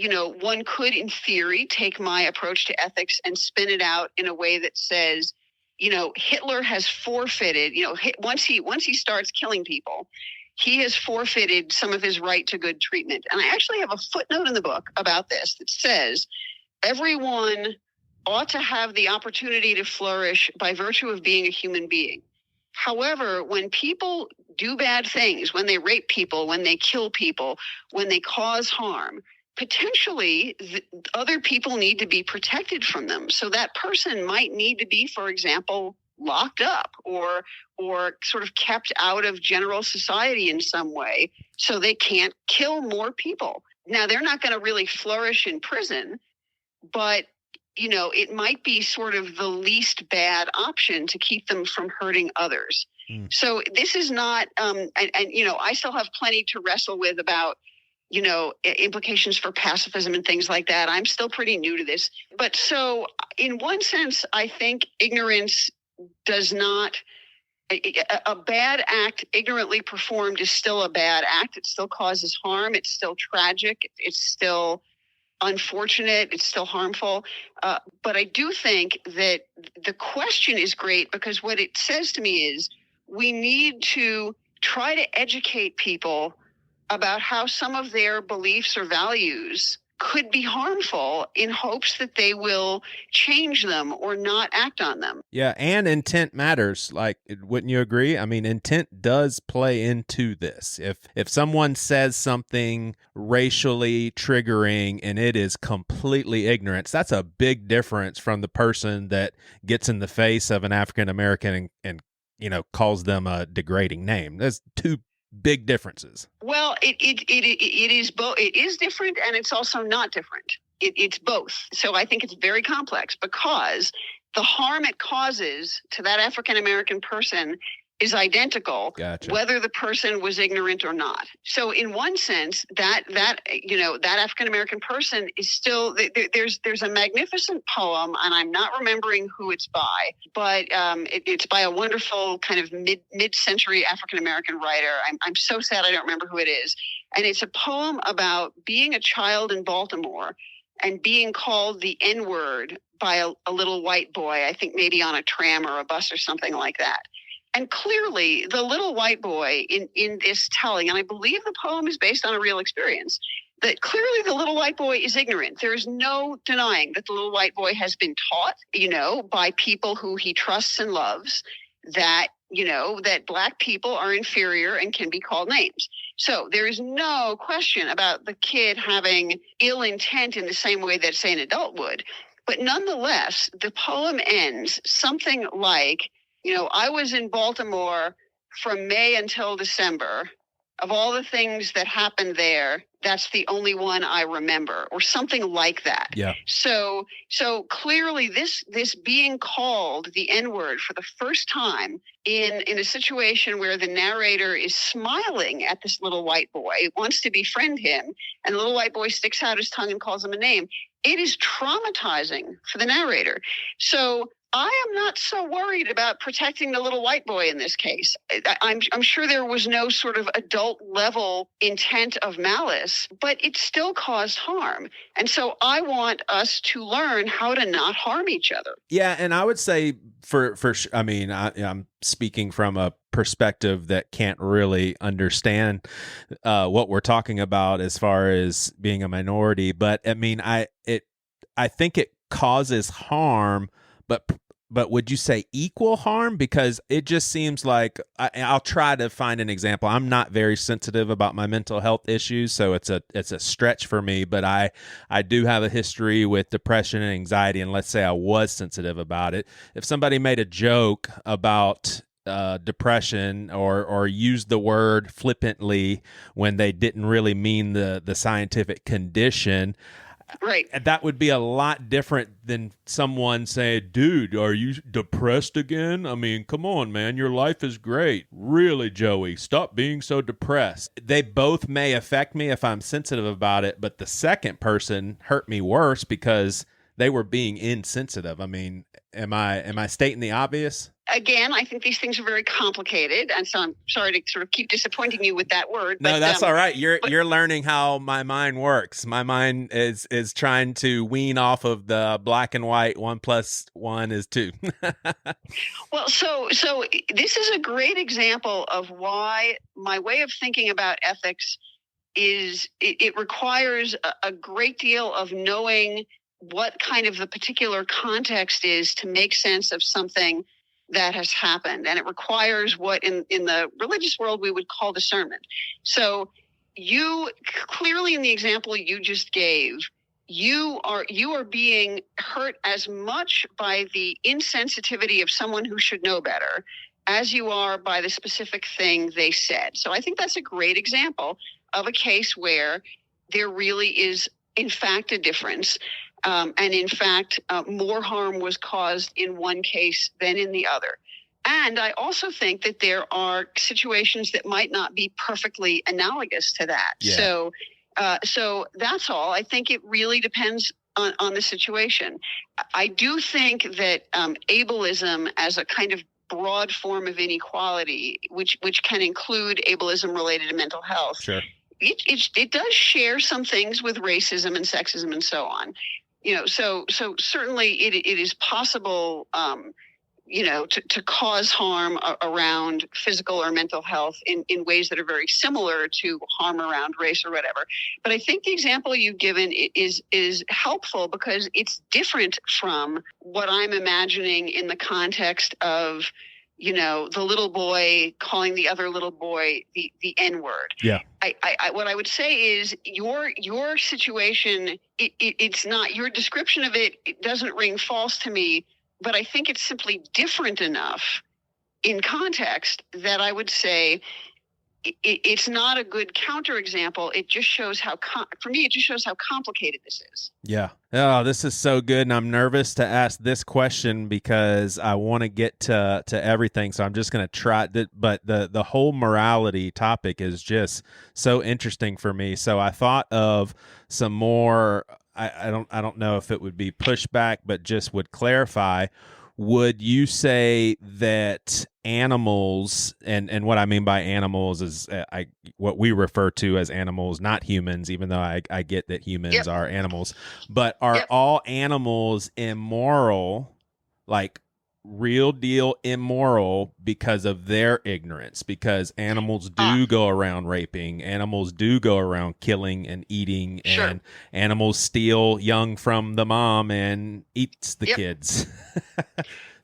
one could, in theory, take my approach to ethics and spin it out in a way that says, Hitler has forfeited, once he starts killing people, he has forfeited some of his right to good treatment. And I actually have a footnote in the book about this that says everyone ought to have the opportunity to flourish by virtue of being a human being. However, when people do bad things, when they rape people, when they kill people, when they cause harm, potentially other people need to be protected from them. So that person might need to be, for example, locked up or sort of kept out of general society in some way so they can't kill more people. Now, they're not going to really flourish in prison, but it might be sort of the least bad option to keep them from hurting others. So this is not, I still have plenty to wrestle with about, implications for pacifism and things like that. I'm still pretty new to this. But so in one sense, I think ignorance does not, a bad act ignorantly performed is still a bad act. It still causes harm. It's still tragic. It's still unfortunate. It's still harmful. But I do think that the question is great, because what it says to me is we need to try to educate people about how some of their beliefs or values could be harmful, in hopes that they will change them or not act on them. Yeah, and intent matters. Like, wouldn't you agree? I mean, intent does play into this. If someone says something racially triggering and it is completely ignorance, that's a big difference from the person that gets in the face of an African American and calls them a degrading name. There's two big differences. Well, it is both. It is different, and it's also not different. It's both. So I think it's very complex, because the harm it causes to that African American person is identical, Gotcha. Whether the person was ignorant or not. So in one sense, that African American person is still, there's a magnificent poem, and I'm not remembering who it's by, but it's by a wonderful kind of mid-century African American writer. I'm so sad I don't remember who it is. And it's a poem about being a child in Baltimore and being called the N-word by a little white boy, I think maybe on a tram or a bus or something like that. And clearly, the little white boy in this telling, and I believe the poem is based on a real experience, that clearly the little white boy is ignorant. There is no denying that the little white boy has been taught, by people who he trusts and loves, that, that Black people are inferior and can be called names. So there is no question about the kid having ill intent in the same way that, say, an adult would. But nonetheless, the poem ends something like, I was in Baltimore from May until December. Of all the things that happened there, that's the only one I remember, or something like that. Yeah. So clearly this being called the N-word for the first time in a situation where the narrator is smiling at this little white boy, wants to befriend him, and the little white boy sticks out his tongue and calls him a name. It is traumatizing for the narrator. So I am not so worried about protecting the little white boy in this case. I'm sure there was no sort of adult level intent of malice, but it still caused harm. And so I want us to learn how to not harm each other. Yeah, and I would say I'm speaking from a perspective that can't really understand what we're talking about as far as being a minority, but I think it causes harm, but would you say equal harm? Because it just seems like I'll try to find an example. I'm not very sensitive about my mental health issues, so it's a stretch for me. But I do have a history with depression and anxiety, and let's say I was sensitive about it. If somebody made a joke about depression or used the word flippantly when they didn't really mean the scientific condition, right, that would be a lot different than someone saying, dude, are you depressed again? I mean, come on, man, your life is great. Really, Joey, stop being so depressed. They both may affect me if I'm sensitive about it, but the second person hurt me worse because they were being insensitive. I mean, am I stating the obvious? Again, I think these things are very complicated, and so I'm sorry to sort of keep disappointing you with that word. No, that's all right. You're learning how my mind works. My mind is trying to wean off of the black and white 1 + 1 is 2. Well, so this is a great example of why my way of thinking about ethics is it requires a great deal of knowing what kind of the particular context is to make sense of something that has happened. And it requires what in the religious world we would call discernment. So you clearly, in the example you just gave, you are being hurt as much by the insensitivity of someone who should know better as you are by the specific thing they said. So I think that's a great example of a case where there really is, in fact, a difference. And in fact, more harm was caused in one case than in the other. And I also think that there are situations that might not be perfectly analogous to that. Yeah. So, So that's all. I think it really depends on the situation. I do think that ableism as a kind of broad form of inequality, which can include ableism related to mental health, Sure. It does share some things with racism and sexism and so on. So certainly it is possible, to cause harm around physical or mental health in ways that are very similar to harm around race or whatever. But I think the example you've given is helpful because it's different from what I'm imagining in the context of, the little boy calling the other little boy the N-word. Yeah. What I would say is your situation, it's not, your description of it doesn't ring false to me, but I think it's simply different enough in context that I would say it's not a good counterexample. It just shows for me, it just shows how complicated this is. Yeah. Oh, this is so good. And I'm nervous to ask this question because I want to get to everything. So I'm just going to try that. But the whole morality topic is just so interesting for me. So I thought of some more, I don't know if it would be pushback, but just would clarify. Would you say that animals, and what I mean by animals is what we refer to as animals, not humans, even though I get that humans are animals, but are all animals immoral, like real deal immoral because of their ignorance? Because animals do go around raping, animals do go around killing and eating, and animals steal young from the mom and eats the kids.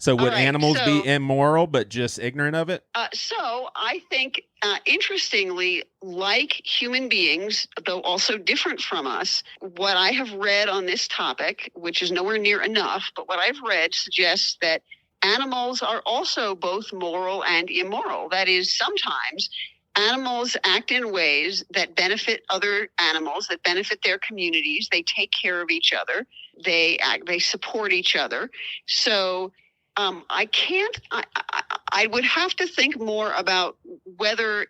So would animals be immoral but just ignorant of it? So I think, interestingly, like human beings, though also different from us, what I have read on this topic, which is nowhere near enough, but what I've read suggests that animals are also both moral and immoral. That is, sometimes animals act in ways that benefit other animals, that benefit their communities. They take care of each other. They support each other. So I would have to think more about whether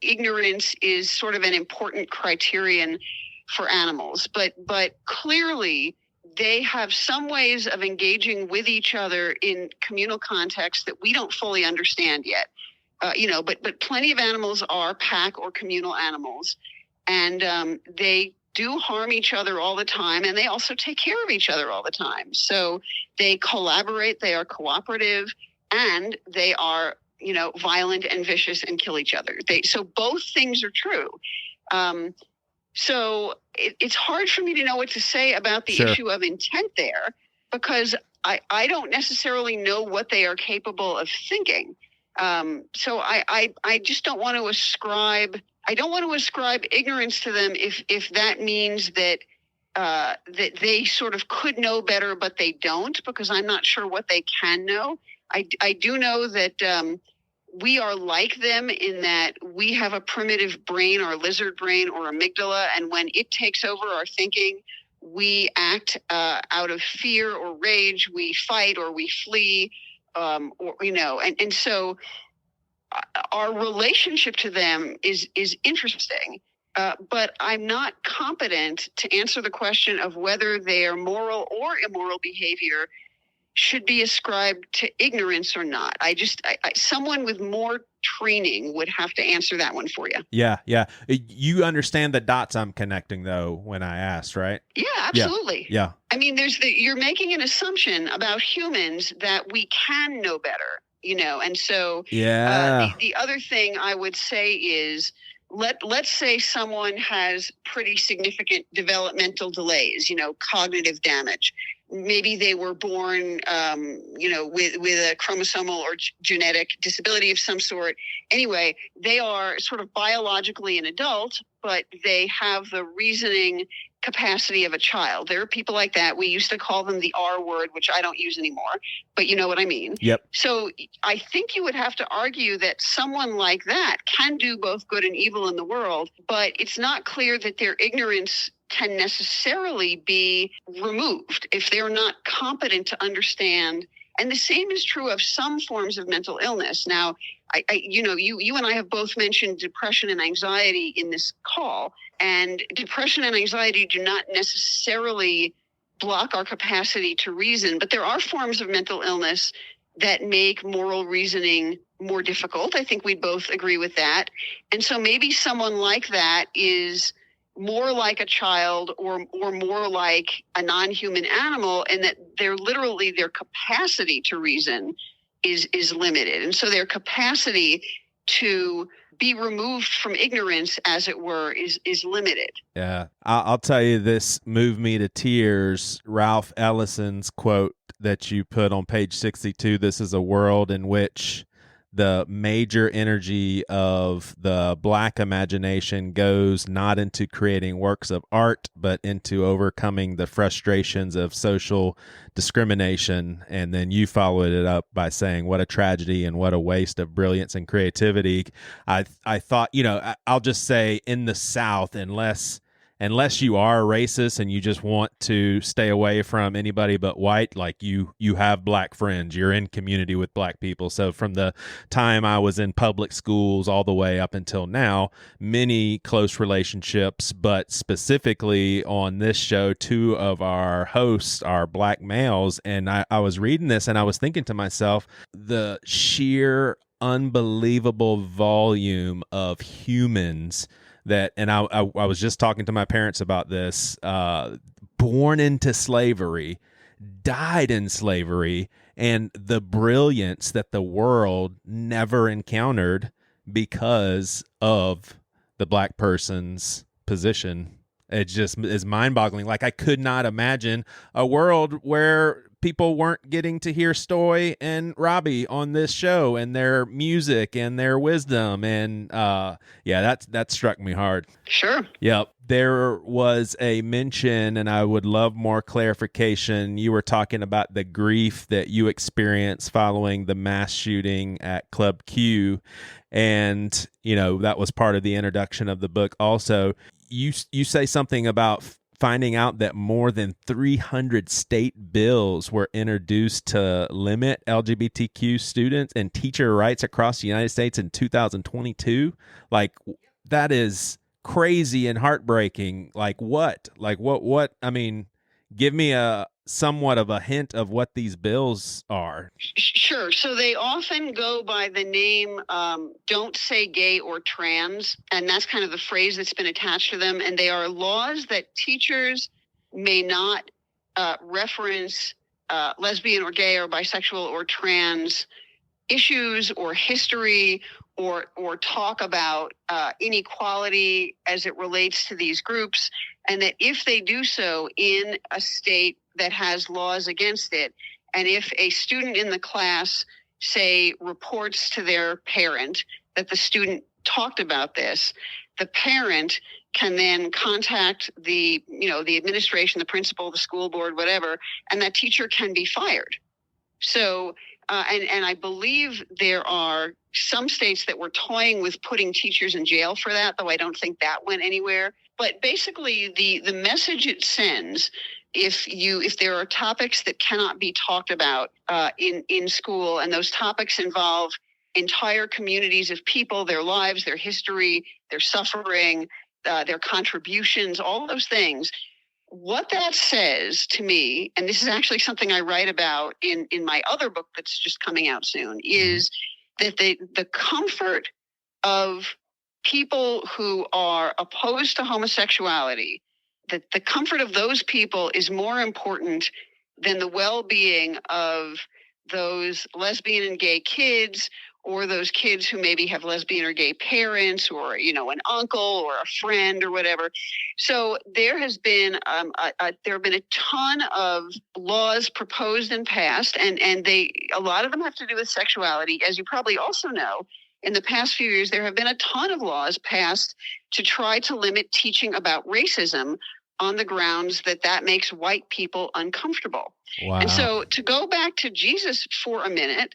ignorance is sort of an important criterion for animals. But clearly, they have some ways of engaging with each other in communal contexts that we don't fully understand yet. But plenty of animals are pack or communal animals, and they do harm each other all the time, and they also take care of each other all the time. So they collaborate, they are cooperative, and they are, violent and vicious and kill each other. So both things are true. So it's hard for me to know what to say about the issue of intent there, because I don't necessarily know what they are capable of thinking. So I just don't want to ascribe. I don't want to ascribe ignorance to them if that means that that they sort of could know better, but they don't, because I'm not sure what they can know. I do know that we are like them in that we have a primitive brain, or lizard brain, or amygdala, and when it takes over our thinking, we act out of fear or rage. We fight or we flee, and so our relationship to them is interesting. But I'm not competent to answer the question of whether their moral or immoral behavior should be ascribed to ignorance or not. Someone with more training would have to answer that one for you. Yeah. You understand the dots I'm connecting, though, when I asked, right? Yeah, absolutely. Yeah. I mean, you're making an assumption about humans that we can know better, and so the other thing I would say is, let's say someone has pretty significant developmental delays, cognitive damage. Maybe they were born, with a chromosomal or genetic disability of some sort. Anyway, they are sort of biologically an adult, but they have the reasoning capacity of a child. There are people like that. We used to call them the R word, which I don't use anymore, but you know what I mean. Yep. So I think you would have to argue that someone like that can do both good and evil in the world, but it's not clear that their ignorance can necessarily be removed if they're not competent to understand. And the same is true of some forms of mental illness. Now, you and I have both mentioned depression and anxiety in this call, and depression and anxiety do not necessarily block our capacity to reason, but there are forms of mental illness that make moral reasoning more difficult. I think we'd both agree with that. And so maybe someone like that is more like a child or more like a non-human animal, and that they're literally, their capacity to reason is limited. And so their capacity to be removed from ignorance, as it were, is limited. Yeah. I'll tell you, this moved me to tears. Ralph Ellison's quote that you put on page 62, "This is a world in which the major energy of the Black imagination goes not into creating works of art, but into overcoming the frustrations of social discrimination." And then you followed it up by saying, "What a tragedy and what a waste of brilliance and creativity." I thought, I'll just say, in the South, unless you are racist and you just want to stay away from anybody but white, like you have Black friends, you're in community with Black people. So from the time I was in public schools all the way up until now, many close relationships, but specifically on this show, two of our hosts are Black males. And I was reading this and I was thinking to myself, the sheer unbelievable volume of humans that, and I was just talking to my parents about this, born into slavery, died in slavery, and the brilliance that the world never encountered because of the Black person's position. It just is mind-boggling. Like, I could not imagine a world where people weren't getting to hear Stoy and Robbie on this show and their music and their wisdom. And that struck me hard. Sure. Yep. There was a mention, and I would love more clarification. You were talking about the grief that you experienced following the mass shooting at Club Q. And, that was part of the introduction of the book also. You say something about finding out that more than 300 state bills were introduced to limit LGBTQ students and teacher rights across the United States in 2022. Like, that is crazy and heartbreaking. What? I mean, give me a somewhat of a hint of what these bills are. Sure. So they often go by the name, "Don't Say Gay or Trans," and that's kind of the phrase that's been attached to them. And they are laws that teachers may not reference lesbian or gay or bisexual or trans issues or history or talk about inequality as it relates to these groups. And that if they do so in a state that has laws against it, and if a student in the class, say, reports to their parent that the student talked about this, the parent can then contact the administration, the principal, the school board, whatever, and that teacher can be fired. So, and I believe there are some states that were toying with putting teachers in jail for that, though I don't think that went anywhere. But basically, the message it sends, if there are topics that cannot be talked about in school, and those topics involve entire communities of people, their lives, their history, their suffering, their contributions, all those things, what that says to me, and this is actually something I write about in my other book that's just coming out soon, is that the comfort of people who are opposed to homosexuality, that the comfort of those people is more important than the well-being of those lesbian and gay kids, or those kids who maybe have lesbian or gay parents, or, an uncle or a friend or whatever. So there has been there have been a ton of laws proposed and passed, and a lot of them have to do with sexuality. As you probably also know, in the past few years, there have been a ton of laws passed to try to limit teaching about racism on the grounds that makes white people uncomfortable. Wow. And so to go back to Jesus for a minute,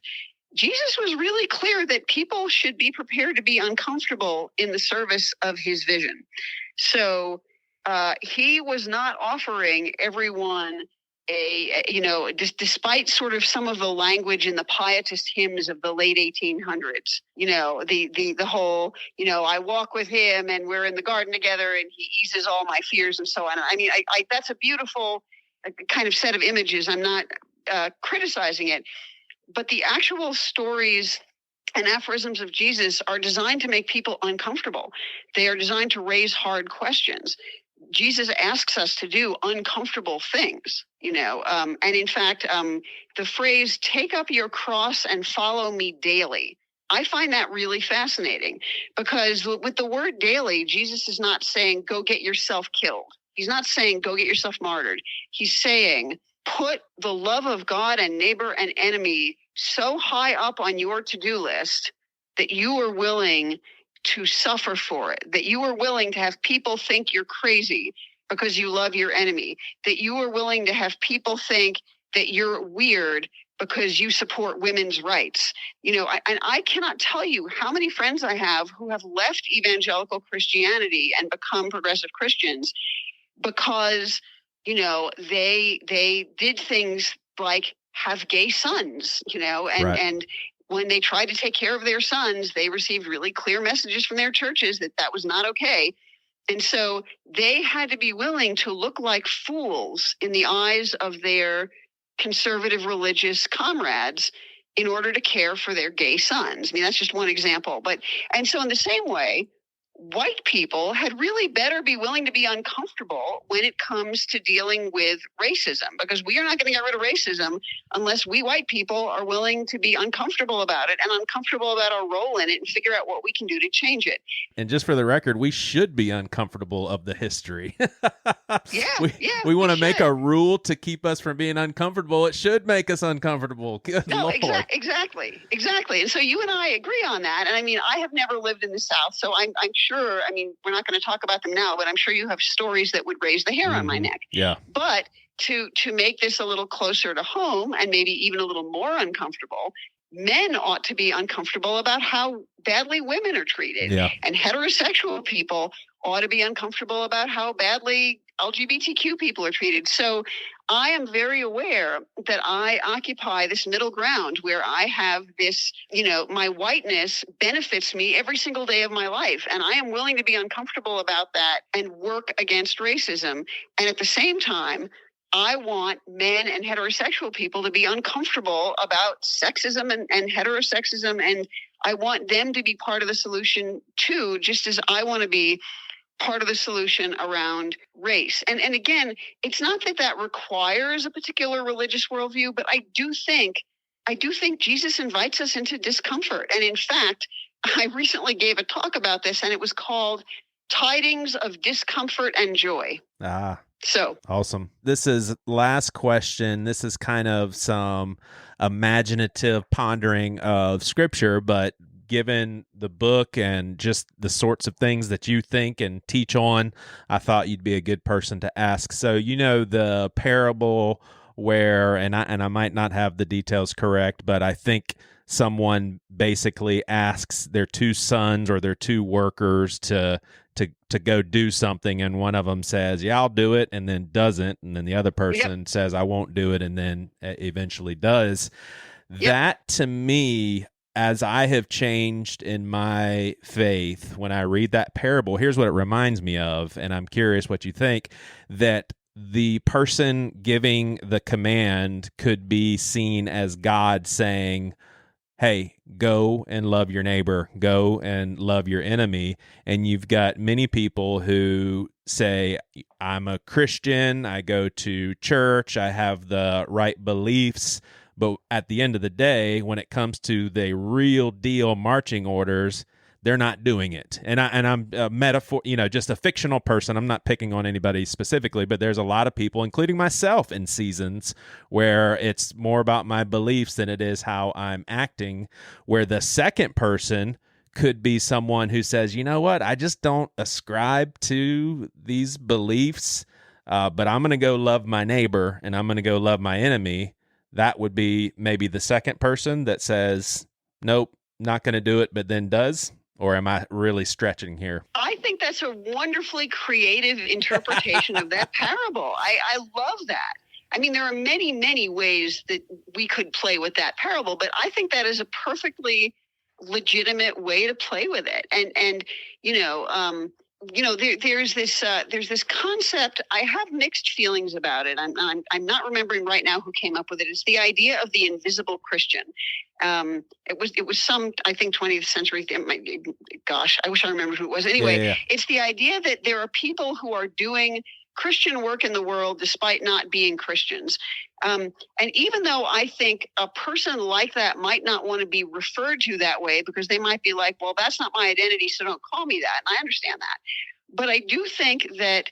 Jesus was really clear that people should be prepared to be uncomfortable in the service of his vision. So he was not offering everyone despite sort of some of the language in the pietist hymns of the late 1800s, the whole, I walk with him and we're in the garden together and he eases all my fears and so on. I mean, that's a beautiful kind of set of images. I'm not criticizing it, but the actual stories and aphorisms of Jesus are designed to make people uncomfortable. They are designed to raise hard questions. Jesus asks us to do uncomfortable things, and in fact, the phrase, take up your cross and follow me daily. I find that really fascinating because with the word daily, Jesus is not saying, go get yourself killed. He's not saying, go get yourself martyred. He's saying, put the love of God and neighbor and enemy so high up on your to-do list that you are willing to suffer for it, that you are willing to have people think you're crazy because you love your enemy, that you are willing to have people think that you're weird because you support women's rights. I cannot tell you how many friends I have who have left evangelical Christianity and become progressive Christians because, they did things like have gay sons, and when they tried to take care of their sons, they received really clear messages from their churches that was not okay. And so they had to be willing to look like fools in the eyes of their conservative religious comrades in order to care for their gay sons. I mean, that's just one example. And so in the same way, white people had really better be willing to be uncomfortable when it comes to dealing with racism, because we are not going to get rid of racism unless we white people are willing to be uncomfortable about it and uncomfortable about our role in it and figure out what we can do to change it. And just for the record, we should be uncomfortable of the history. We want to make a rule to keep us from being uncomfortable. It should make us uncomfortable. Good Lord. Exactly. And so you and I agree on that. And I mean, I have never lived in the South, so I'm sure, I mean, we're not going to talk about them now, but I'm sure you have stories that would raise the hair on my neck. Yeah. But to make this a little closer to home and maybe even a little more uncomfortable, men ought to be uncomfortable about how badly women are treated. Yeah. And heterosexual people ought to be uncomfortable about how badly LGBTQ people are treated. So I am very aware that I occupy this middle ground where I have this, my whiteness benefits me every single day of my life. And I am willing to be uncomfortable about that and work against racism. And at the same time, I want men and heterosexual people to be uncomfortable about sexism and heterosexism. And I want them to be part of the solution too, just as I want to be part of the solution around race. And again, it's not that requires a particular religious worldview, but I do think Jesus invites us into discomfort. And in fact, I recently gave a talk about this, and it was called Tidings of Discomfort and Joy. So awesome. This is last question. This is kind of some imaginative pondering of scripture, but given the book and just the sorts of things that you think and teach on, I thought you'd be a good person to ask. So, the parable where, and I might not have the details correct, but I think someone basically asks their two sons or their two workers to go do something, and one of them says, yeah, I'll do it, and then doesn't, and then the other person says, I won't do it, and then eventually does. That, to me, as I have changed in my faith, when I read that parable, here's what it reminds me of, and I'm curious what you think, that the person giving the command could be seen as God saying, hey, go and love your neighbor, go and love your enemy. And you've got many people who say, I'm a Christian, I go to church, I have the right beliefs, but at the end of the day, when it comes to the real deal marching orders, they're not doing it. And I'm a metaphor, just a fictional person. I'm not picking on anybody specifically, but there's a lot of people, including myself, in seasons where it's more about my beliefs than it is how I'm acting, where the second person could be someone who says, you know what, I just don't ascribe to these beliefs, but I'm going to go love my neighbor and I'm going to go love my enemy. That would be maybe the second person that says, nope, not going to do it, but then does. Or am I really stretching here? I think that's a wonderfully creative interpretation of that parable. I love that. I mean, there are many, many ways that we could play with that parable, but I think that is a perfectly legitimate way to play with it. And there's this concept. I have mixed feelings about it. I'm not remembering right now who came up with it. It's the idea of the invisible Christian. It was some, I think, 20th century. Gosh, I wish I remembered who it was. Anyway, Yeah. It's the idea that there are people who are doing Christian work in the world despite not being Christians. And even though I think a person like that might not want to be referred to that way because they might be like, well, that's not my identity, so don't call me that. And I understand that. But I do think that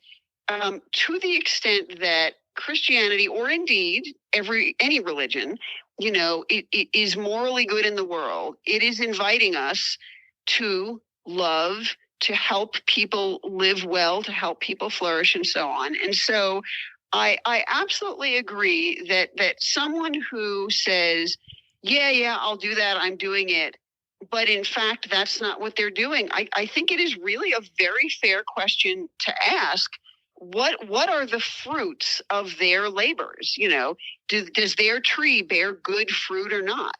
to the extent that Christianity, or indeed any religion, it is morally good in the world, it is inviting us to love, to help people live well, to help people flourish, and so on. And so I absolutely agree that someone who says, yeah, I'll do that, I'm doing it, but in fact, that's not what they're doing. I think it is really a very fair question to ask. What are the fruits of their labors? Does their tree bear good fruit or not?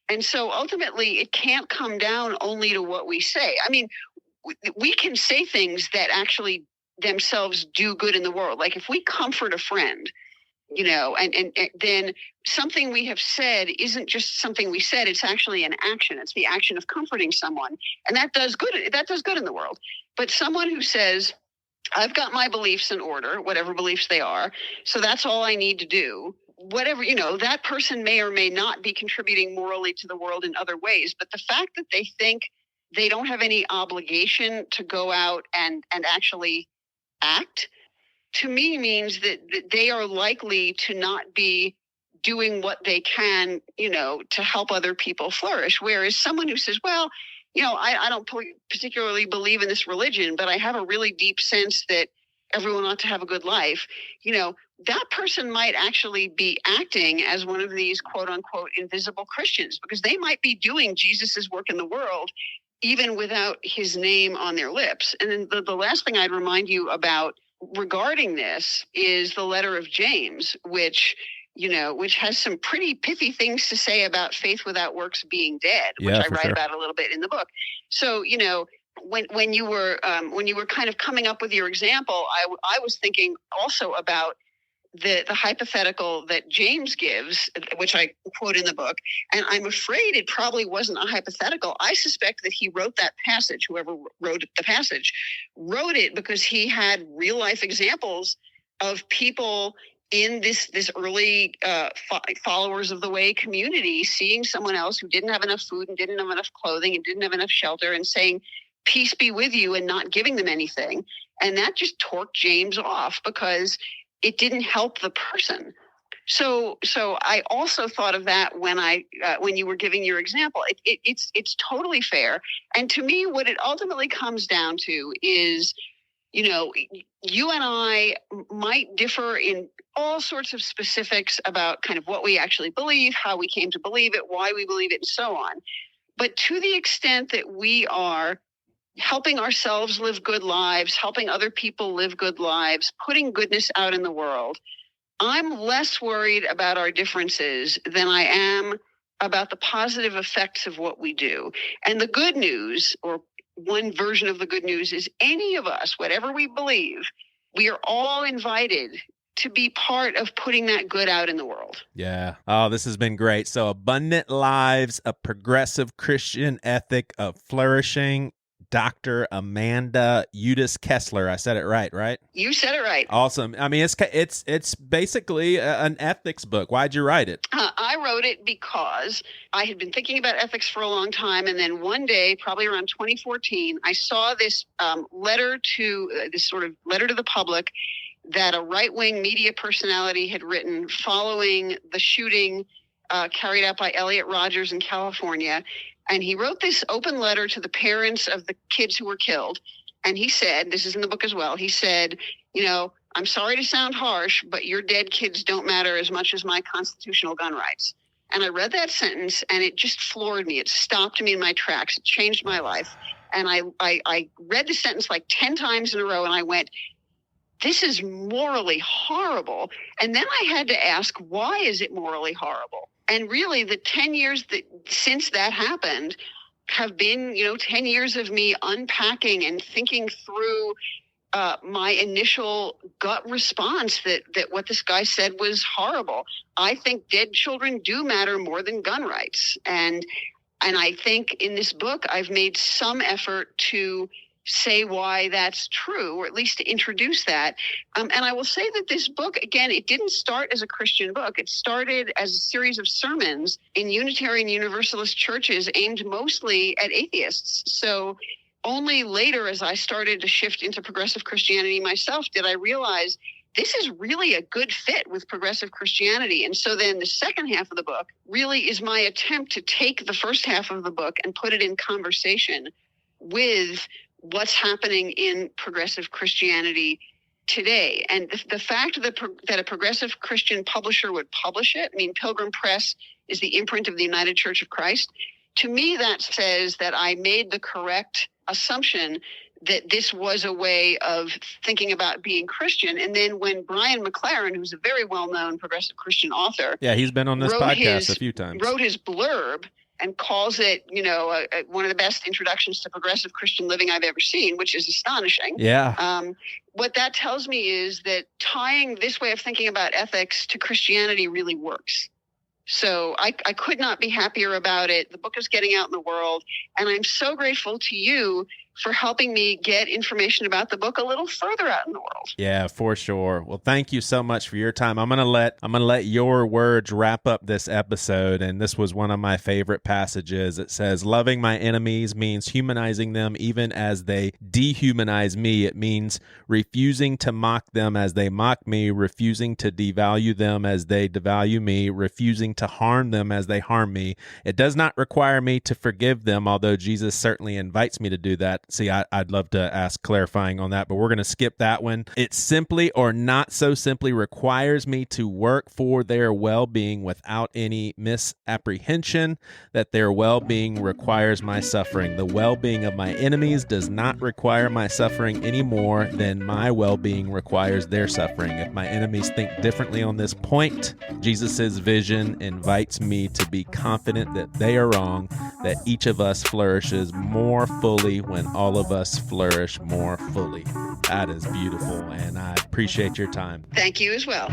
And so ultimately, it can't come down only to what we say. I mean, we can say things that actually themselves do good in the world. Like if we comfort a friend, and then something we have said isn't just something we said, it's actually an action. It's the action of comforting someone. And that does good in the world. But someone who says, I've got my beliefs in order, whatever beliefs they are, so that's all I need to do. Whatever, that person may or may not be contributing morally to the world in other ways. But the fact that they think they don't have any obligation to go out and actually act, to me means that they are likely to not be doing what they can, to help other people flourish. Whereas someone who says, well, I don't particularly believe in this religion, but I have a really deep sense that everyone ought to have a good life. That person might actually be acting as one of these quote unquote invisible Christians, because they might be doing Jesus's work in the world, even without his name on their lips. And then the last thing I'd remind you about regarding this is the letter of James, which has some pretty pithy things to say about faith without works being dead, which I write about a little bit in the book. So, when you were kind of coming up with your example, I was thinking also about the hypothetical that James gives, which I quote in the book, and I'm afraid it probably wasn't a hypothetical. I suspect that he wrote that passage, whoever wrote the passage, wrote it because he had real life examples of people in this early followers of the way community seeing someone else who didn't have enough food and didn't have enough clothing and didn't have enough shelter and saying, peace be with you, and not giving them anything. And that just torqued James off because it didn't help the person. So I also thought of that when you were giving your example. It's totally fair. And to me, what it ultimately comes down to is, you and I might differ in all sorts of specifics about kind of what we actually believe, how we came to believe it, why we believe it, and so on. But to the extent that we are helping ourselves live good lives, helping other people live good lives, putting goodness out in the world, I'm less worried about our differences than I am about the positive effects of what we do. And the good news, or one version of the good news, is any of us, whatever we believe, we are all invited to be part of putting that good out in the world. Yeah. Oh, this has been great. So Abundant Lives, a Progressive Christian Ethic of Flourishing, Dr. Amanda Udis-Kessler. I said it right? You said it right. Awesome. I mean, it's basically an ethics book. Why'd you write it? I wrote it because I had been thinking about ethics for a long time, and then one day, probably around 2014, I saw this letter to the public that a right-wing media personality had written following the shooting carried out by Elliot Rodgers in California. And he wrote this open letter to the parents of the kids who were killed. And he said, this is in the book as well, he said, I'm sorry to sound harsh, but your dead kids don't matter as much as my constitutional gun rights. And I read that sentence and it just floored me. It stopped me in my tracks. It changed my life. And I read the sentence like 10 times in a row and I went, this is morally horrible. And then I had to ask, why is it morally horrible? And really, the 10 years since that happened have been, 10 years of me unpacking and thinking through my initial gut response that what this guy said was horrible. I think dead children do matter more than gun rights. And I think in this book, I've made some effort to say why that's true, or at least to introduce that. And I will say that this book, again, it didn't start as a Christian book. It started as a series of sermons in Unitarian Universalist churches aimed mostly at atheists. So only later, as I started to shift into progressive Christianity myself, did I realize this is really a good fit with progressive Christianity. And so then the second half of the book really is my attempt to take the first half of the book and put it in conversation with what's happening in progressive Christianity today. And the fact that a progressive Christian publisher would publish it, Pilgrim Press is the imprint of the United Church of Christ. To me, that says that I made the correct assumption that this was a way of thinking about being Christian. And then when Brian McLaren, who's a very well-known progressive Christian author, he's been on this podcast a few times, wrote his blurb and calls it, one of the best introductions to progressive Christian living I've ever seen, which is astonishing. Yeah. What that tells me is that tying this way of thinking about ethics to Christianity really works. So I could not be happier about it. The book is getting out in the world, and I'm so grateful to you for helping me get information about the book a little further out in the world. Yeah, for sure. Well, thank you so much for your time. I'm gonna let your words wrap up this episode, and this was one of my favorite passages. It says, "Loving my enemies means humanizing them even as they dehumanize me. It means refusing to mock them as they mock me, refusing to devalue them as they devalue me, refusing to harm them as they harm me. It does not require me to forgive them, although Jesus certainly invites me to do that." See, I'd love to ask clarifying on that, but we're going to skip that one. "It simply or not so simply requires me to work for their well-being without any misapprehension that their well-being requires my suffering. The well-being of my enemies does not require my suffering any more than my well-being requires their suffering. If my enemies think differently on this point, Jesus' vision invites me to be confident that they are wrong, that each of us flourishes more fully when all of us flourish more fully." That is beautiful, and I appreciate your time. Thank you as well.